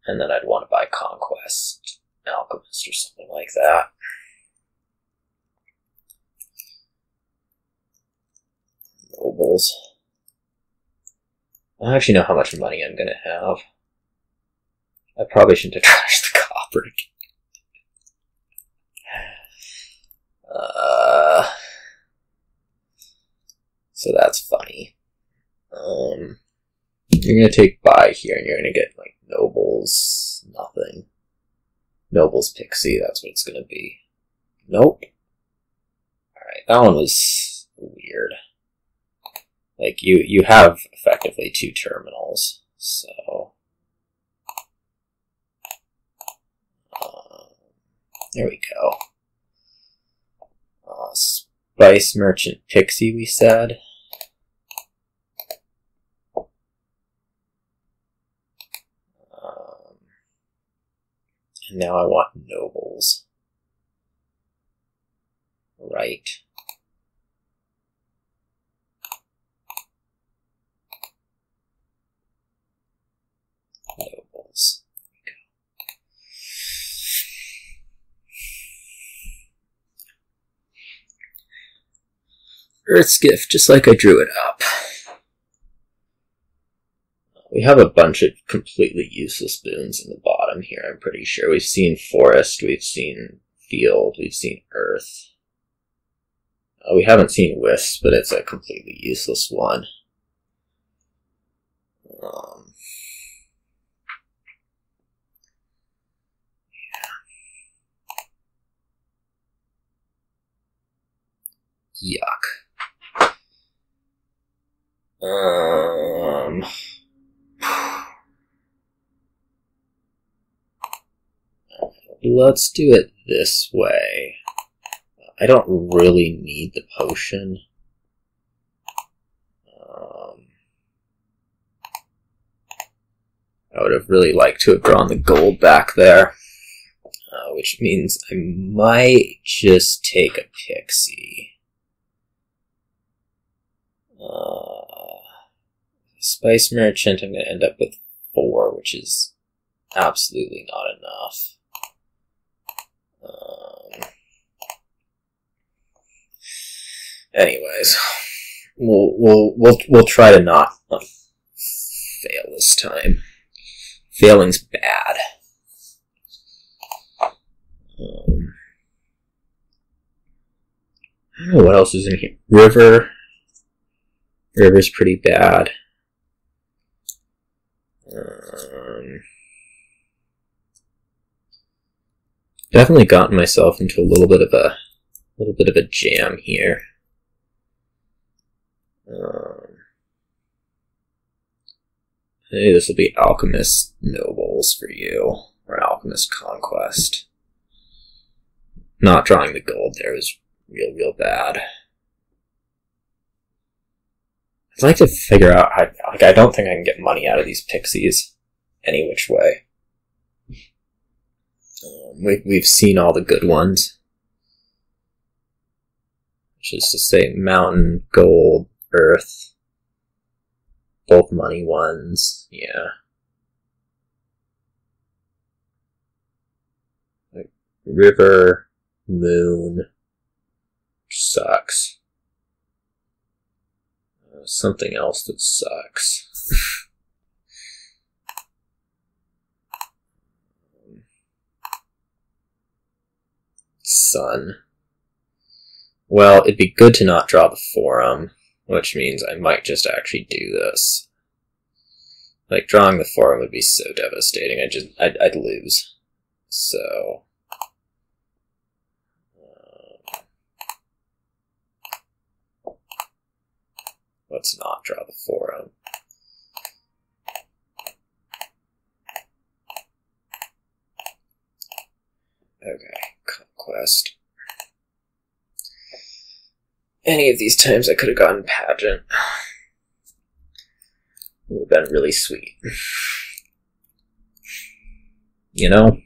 And then I'd want to buy Conquest, Alchemist, or something like that. Nobles. I actually know how much money I'm going to have. I probably shouldn't have trashed the copper. So that's funny. You're going to take buy here, and you're going to get, like, Nobles, nothing. Nobles Pixie, that's what it's going to be. Nope. Alright, that one was weird. Like, you have effectively 2 terminals, so... there we go. Spice Merchant Pixie, we said. And now I want Nobles. Right. Nobles. There we go. Earth's Gift, just like I drew it up. We have a bunch of completely useless boons in the bottom here, I'm pretty sure. We've seen Forest, we've seen Field, we've seen Earth. We haven't seen Wisp, but it's a completely useless one. Yuck. Let's do it this way. I don't really need the potion. I would have really liked to have drawn the gold back there. Which means I might just take a Pixie. Spice Merchant, I'm going to end up with 4, which is absolutely not enough. Anyways, we'll try to not fail this time. Failing's bad. I don't know what else is in here. River's pretty bad. Definitely gotten myself into a little bit of a jam here. Maybe this will be Alchemist Nobles for you, or Alchemist Conquest. Not drawing the gold there was real bad. I'd like to figure out how, I don't think I can get money out of these Pixies any which way. We've seen all the good ones. Which is to say Mountain, Gold, Earth. Both money ones, yeah. Like River, Moon, which sucks. Something else that sucks. Sun. Well, it'd be good to not draw the Forum, which means I might just actually do this. Like, drawing the Forum would be so devastating, I'd lose. So... let's not draw the Forum. Okay, Conquest. Any of these times I could have gotten Pageant. It would have been really sweet. You know?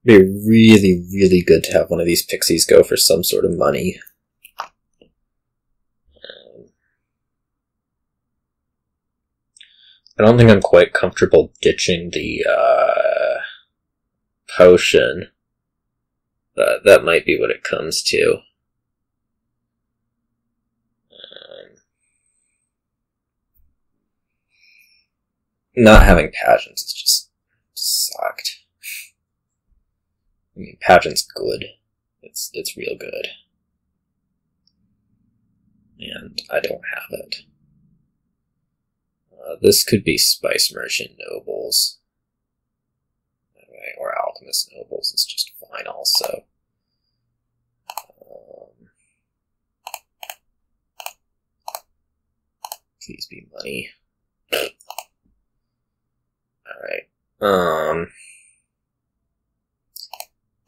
It'd be really, really good to have one of these pixies go for some sort of money. I don't think I'm quite comfortable ditching the potion. But that might be what it comes to. Not having Pageants is just sucked. I mean, Pageant's good. It's real good. And I don't have it. This could be Spice Merchant Nobles. Okay, or Alchemist Nobles is just fine also. Please be money. Alright.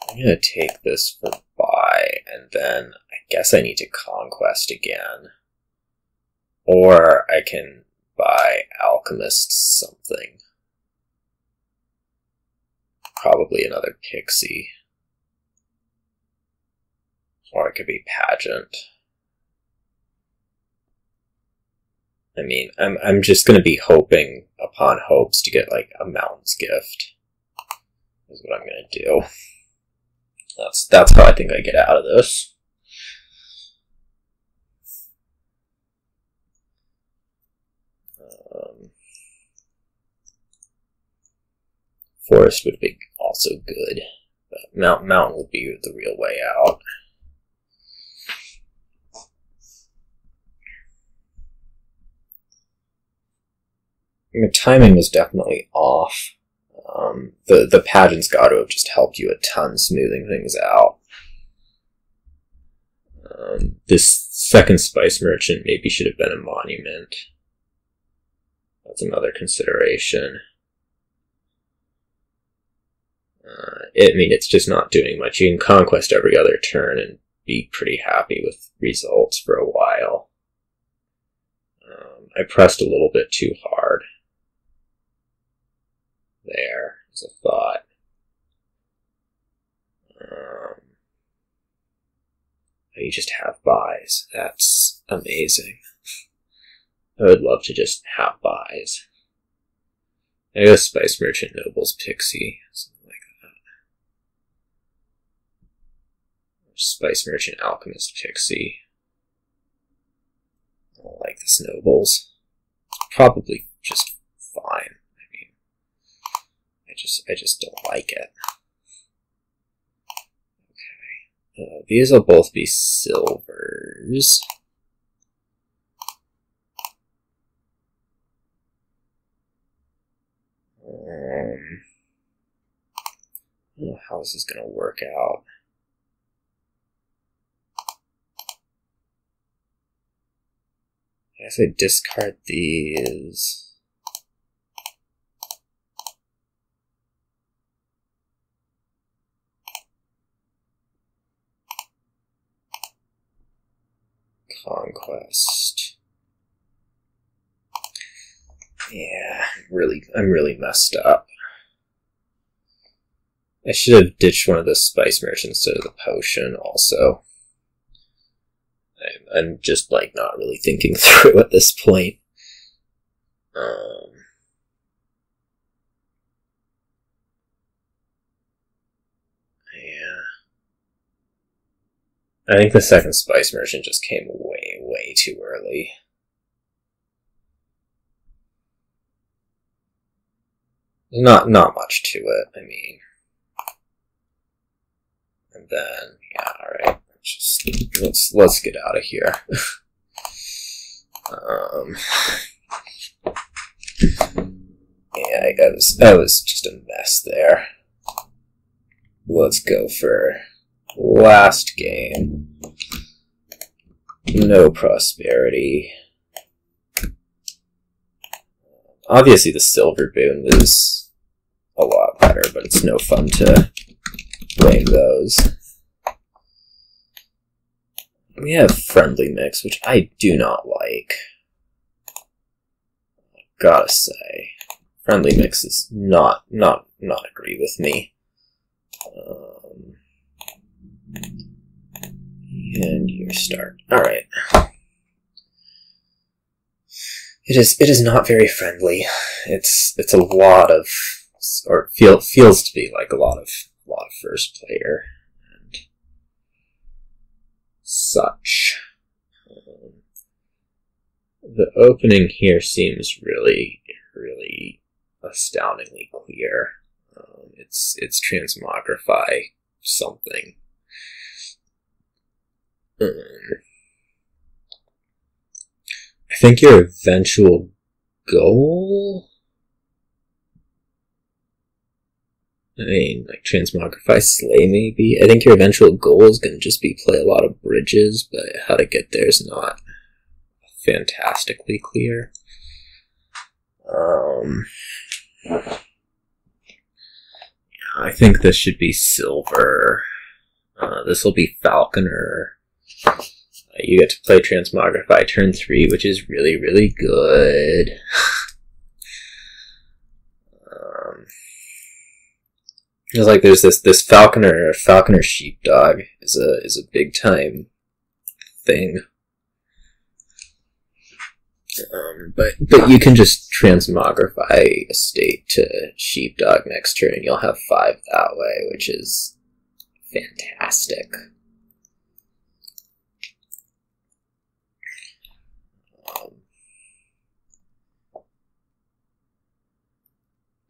I'm gonna take this for buy, and then I guess I need to Conquest again. Or I can buy Alchemist something. Probably another Pixie. Or it could be Pageant. I mean, I'm just gonna be hoping upon hopes to get, like, a Mountain's Gift. Is what I'm gonna do. That's how I think I get out of this. Forest would be also good, but Mountain would be the real way out. The timing was definitely off. The Pageant's got to have just helped you a ton smoothing things out. This second Spice Merchant maybe should have been a Monument. That's another consideration. I mean, it's just not doing much. You can Conquest every other turn and be pretty happy with results for a while. I pressed a little bit too hard. There is a thought. You just have buys. That's amazing. I would love to just have buys. I guess Spice Merchant Nobles Pixie, something like that. Or Spice Merchant Alchemist Pixie. I don't like this Nobles. It's probably just fine. I mean, I just don't like it. Okay. These will both be silvers. I don't know how this is going to work out. I guess I discard these. Conquest. Yeah, I'm really messed up. I should have ditched one of the Spice Merchants instead of the potion also. I'm just, like, not really thinking through at this point. I think the second Spice Merchant just came way, way too early. Not much to it, I mean. And then, yeah, alright. Let's get out of here. Yeah, that was just a mess there. Let's go for last game. No prosperity. Obviously the silver boon was a lot better, but it's no fun to blame those. We have friendly mix, which I do not like. Gotta say. Friendly mix is not agree with me. And your start. Alright. It is not very friendly. It's a lot of, or feels to be like a lot of first player and such. The opening here seems really astoundingly clear. It's Transmogrify something. I think your eventual goal, I mean, like Transmogrify Sleigh maybe. I think your eventual goal is going to just be play a lot of bridges, but how to get there is not fantastically clear. I think this should be silver. This will be Falconer. You get to play Transmogrify turn 3, which is really good. It's like there's this Falconer Sheepdog is a big time thing. But you can just Transmogrify a state to Sheepdog next turn, and you'll have 5 that way, which is fantastic.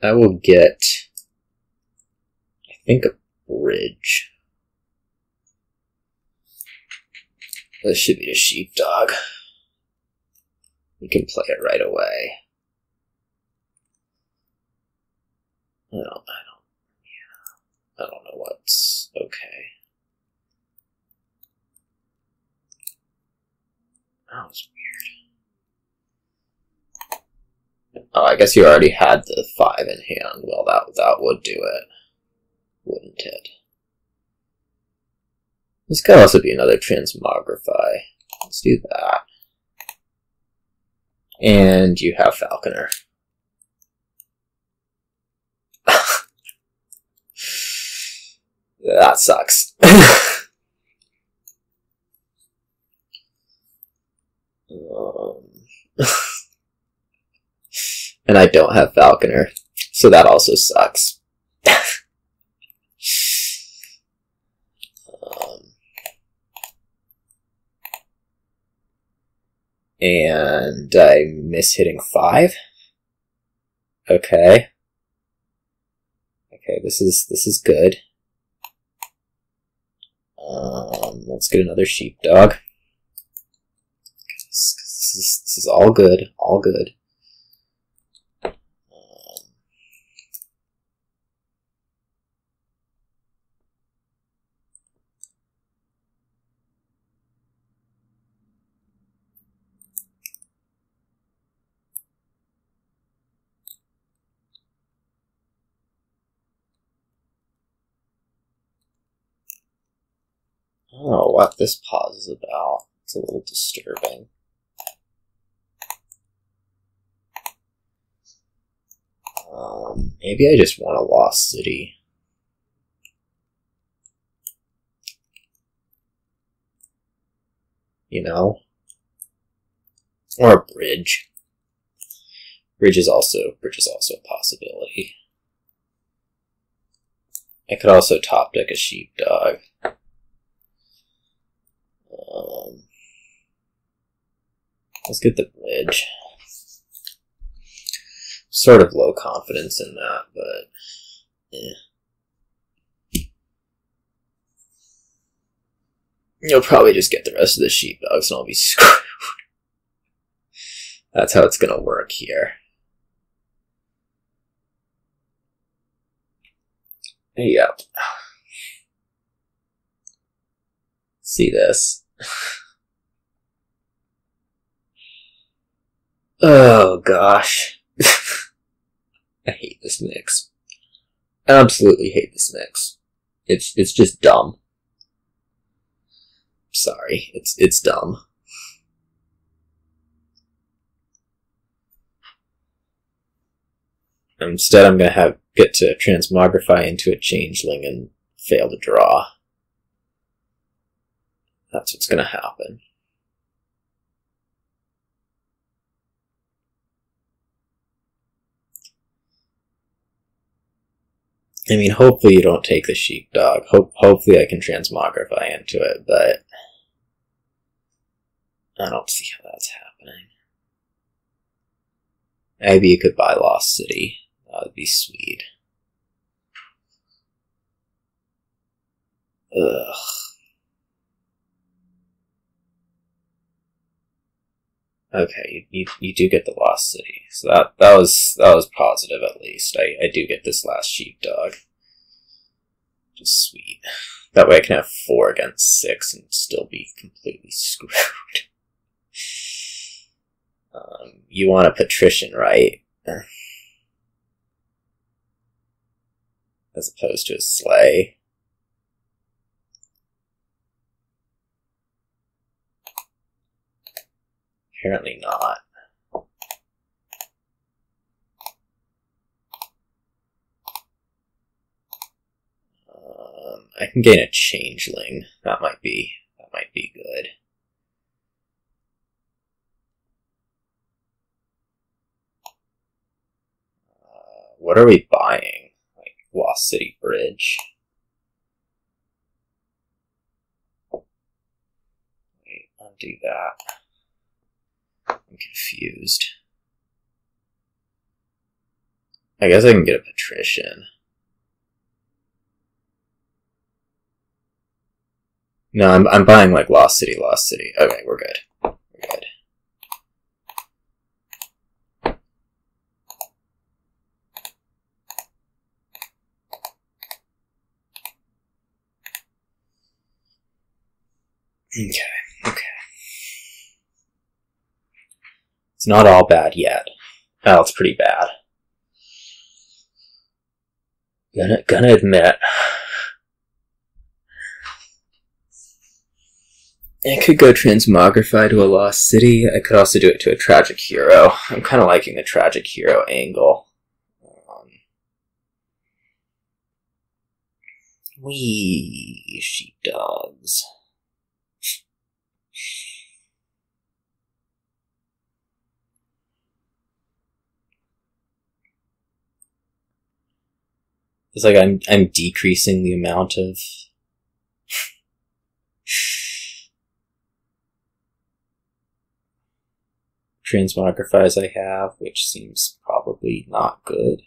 I will get, I think, a bridge. This should be a Sheepdog. You can play it right away. I don't know what's okay. That was weird. Oh, I guess you already had the 5 in hand. Well, that would do it, wouldn't it? This could also be another Transmogrify. Let's do that. And you have Falconer. That sucks. And I don't have Falconer, so that also sucks. And I miss hitting 5. Okay. Okay, this is good. Let's get another Sheepdog. This is all good, all good. I don't know what this pause is about. It's a little disturbing. Maybe I just want a lost city. You know? Or a bridge. Bridge is also a possibility. I could also top deck a Sheepdog. Let's get the bridge. Sort of low confidence in that, but you'll probably just get the rest of the sheepdogs and I'll be screwed. That's how it's gonna work here. Yep. See this? Oh gosh. I hate this mix. I absolutely hate this mix. It's just dumb. Sorry, it's dumb. Instead, I'm gonna get to Transmogrify into a Changeling and fail to draw. That's what's gonna happen. I mean, hopefully you don't take the Sheepdog. Hopefully I can Transmogrify into it, but I don't see how that's happening. Maybe you could buy Lost City. That would be sweet. Ugh. Okay, you do get the Lost City, so that was positive at least. I do get this last Sheepdog. Just sweet. That way I can have 4 against 6 and still be completely screwed. You want a Patrician, right? As opposed to a Sleigh. Apparently not. I can gain a Changeling. That might be good. What are we buying? Like Lost City Bridge. Wait, undo that. I'm confused. I guess I can get a Patrician. No, I'm buying like Lost City. Okay, we're good. We're good. Okay. It's not all bad yet. Oh, it's pretty bad. Gonna admit. I could go Transmogrify to a Lost City. I could also do it to a Tragic Hero. I'm kind of liking the Tragic Hero angle. Wee sheepdogs. It's like I'm decreasing the amount of Transmogrifies I have, which seems probably not good.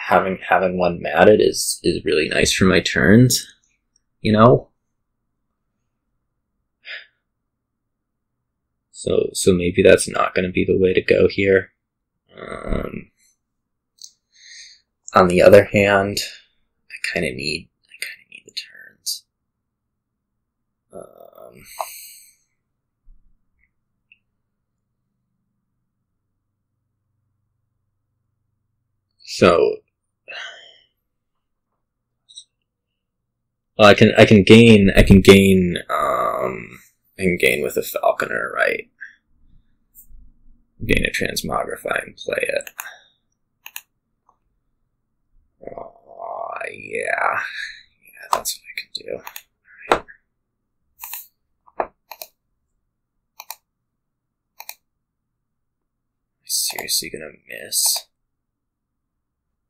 Having one matted is really nice for my turns, you know? So maybe that's not going to be the way to go here. On the other hand, I kind of need the turns. So well, I can gain with a Falconer, right? Gain a Transmogrify and play it. Yeah, that's what I can do. All right. I'm seriously gonna miss.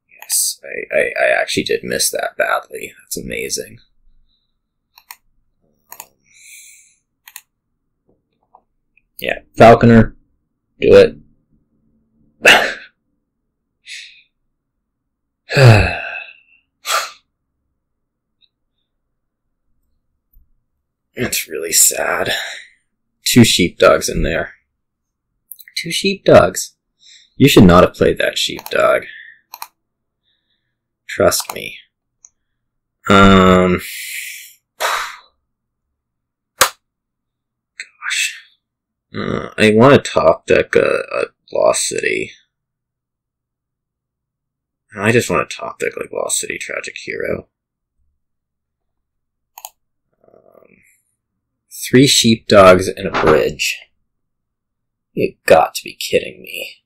Yes, I actually did miss that badly. That's amazing. Yeah, Falconer, do it. That's really sad. 2 sheepdogs in there. 2 sheepdogs. You should not have played that sheepdog. Trust me. Gosh. I want to top deck a Lost City. I just want to top deck like Lost City Tragic Hero. 3 sheepdogs and a bridge. You've got to be kidding me.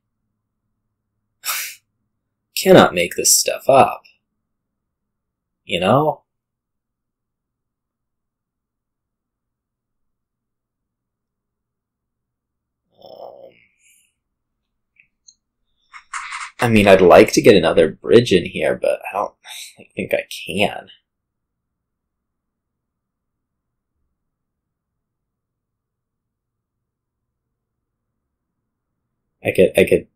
Cannot make this stuff up. You know? I mean, I'd like to get another bridge in here, but I don't think I can. I could, yeah.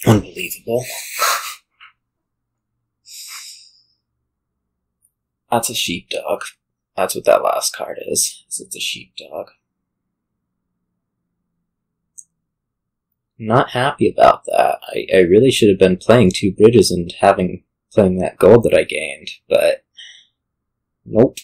Unbelievable. That's a sheepdog. That's what that last card is it's a sheepdog. Not happy about that. I really should have been playing 2 bridges and playing that gold that I gained, but nope.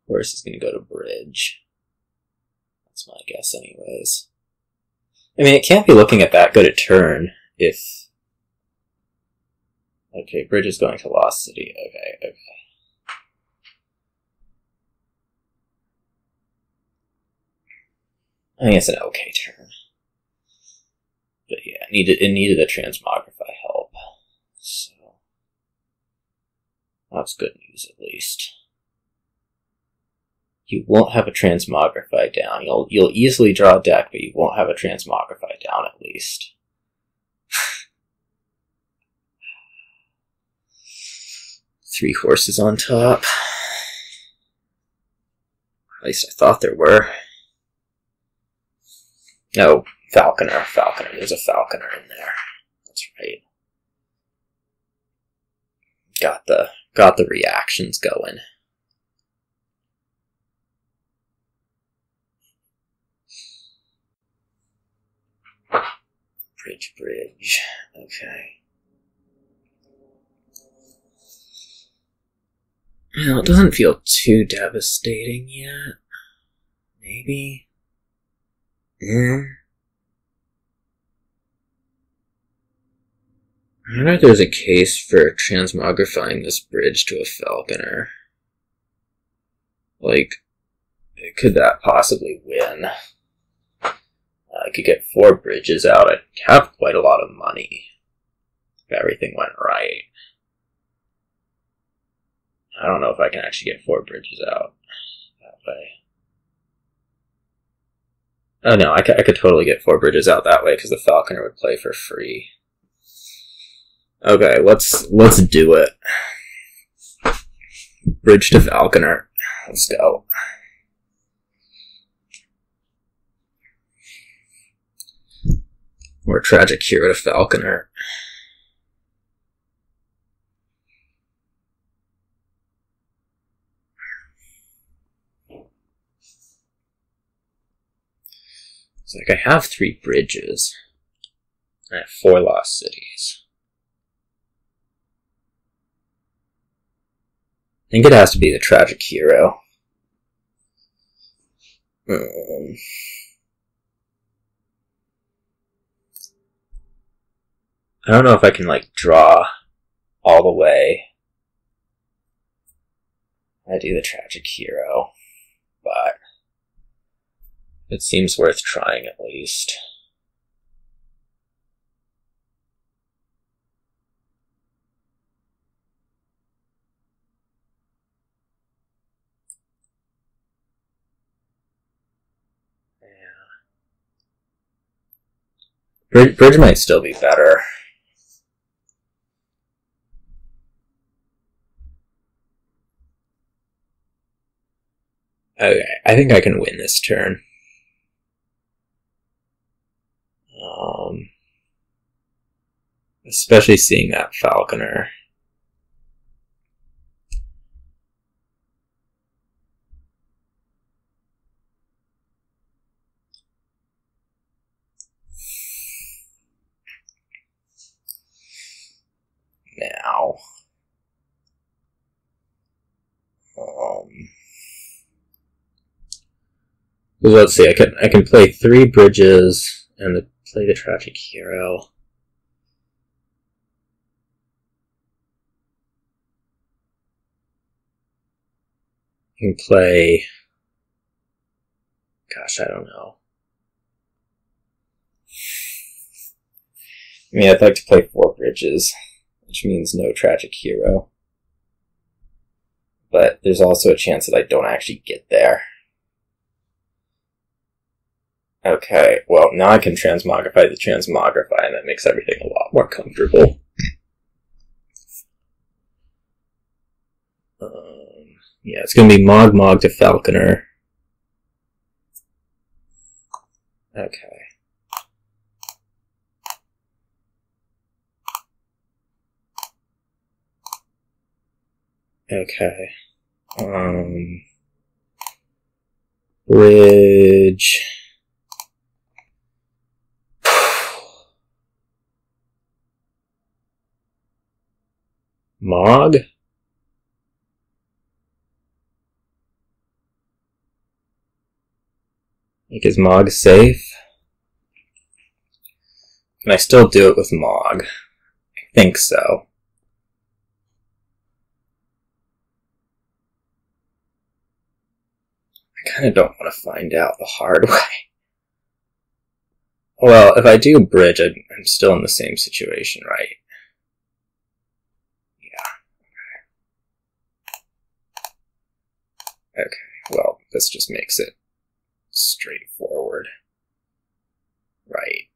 Horse is going to go to bridge. That's my guess anyways. I mean, it can't be looking at that good a turn if... Okay, bridge is going to Lost City. Okay. I think it's an okay turn. But yeah, it needed a Transmogrify help. So that's good news at least. You won't have a Transmogrify down. You'll easily draw a deck, but you won't have a Transmogrify down at least. 3 horses on top. At least I thought there were. No, Falconer. There's a Falconer in there. That's right. Got the reactions going. Bridge. Okay. Well, it doesn't feel too devastating yet. Maybe. I wonder if there's a case for transmogrifying this bridge to a Falconer. Like, could that possibly win? I could get 4 bridges out. I'd have quite a lot of money if everything went right. I don't know if I can actually get 4 bridges out that way. Oh no, I could totally get 4 bridges out that way because the Falconer would play for free. Okay, let's do it. Bridge to Falconer. Let's go. Or Tragic Hero to Falconer. It's like I have 3 bridges. I have 4 lost cities. I think it has to be the Tragic Hero. I don't know if I can, like, draw all the way. I do the Tragic Hero, but it seems worth trying at least. Bridge might still be better. Okay, I think I can win this turn. Especially seeing that Falconer. Now, let's see. I can play 3 bridges and play the tragic hero. I can play. Gosh, I don't know. I mean, I'd like to play 4 bridges, which means no tragic hero. But there's also a chance that I don't actually get there. Okay, well, now I can transmogrify the Transmogrify, and that makes everything a lot more comfortable. Yeah, it's going to be Mog to Falconer. Okay. Okay. Bridge. Mog? Like, is Mog safe? Can I still do it with Mog? I think so. I kind of don't want to find out the hard way. Well, if I do bridge, I'm still in the same situation, right? Yeah. Okay, well, this just makes it straightforward. Right.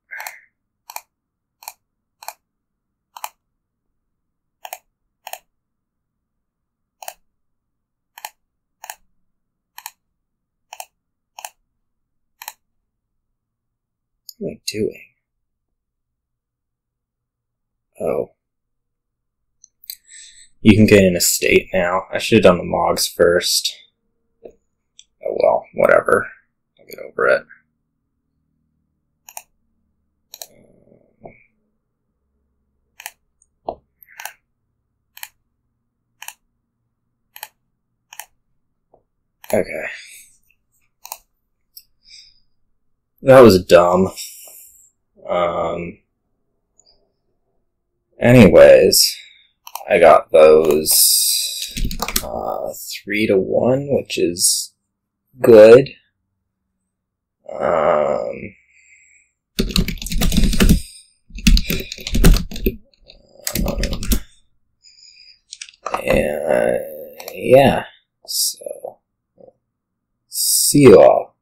What am I doing? Oh. You can get an estate now. I should have done the Mogs first. Oh well, whatever. I'll get over it. Okay. That was dumb. Anyways, I got those 3-1, which is good. And yeah, so see you all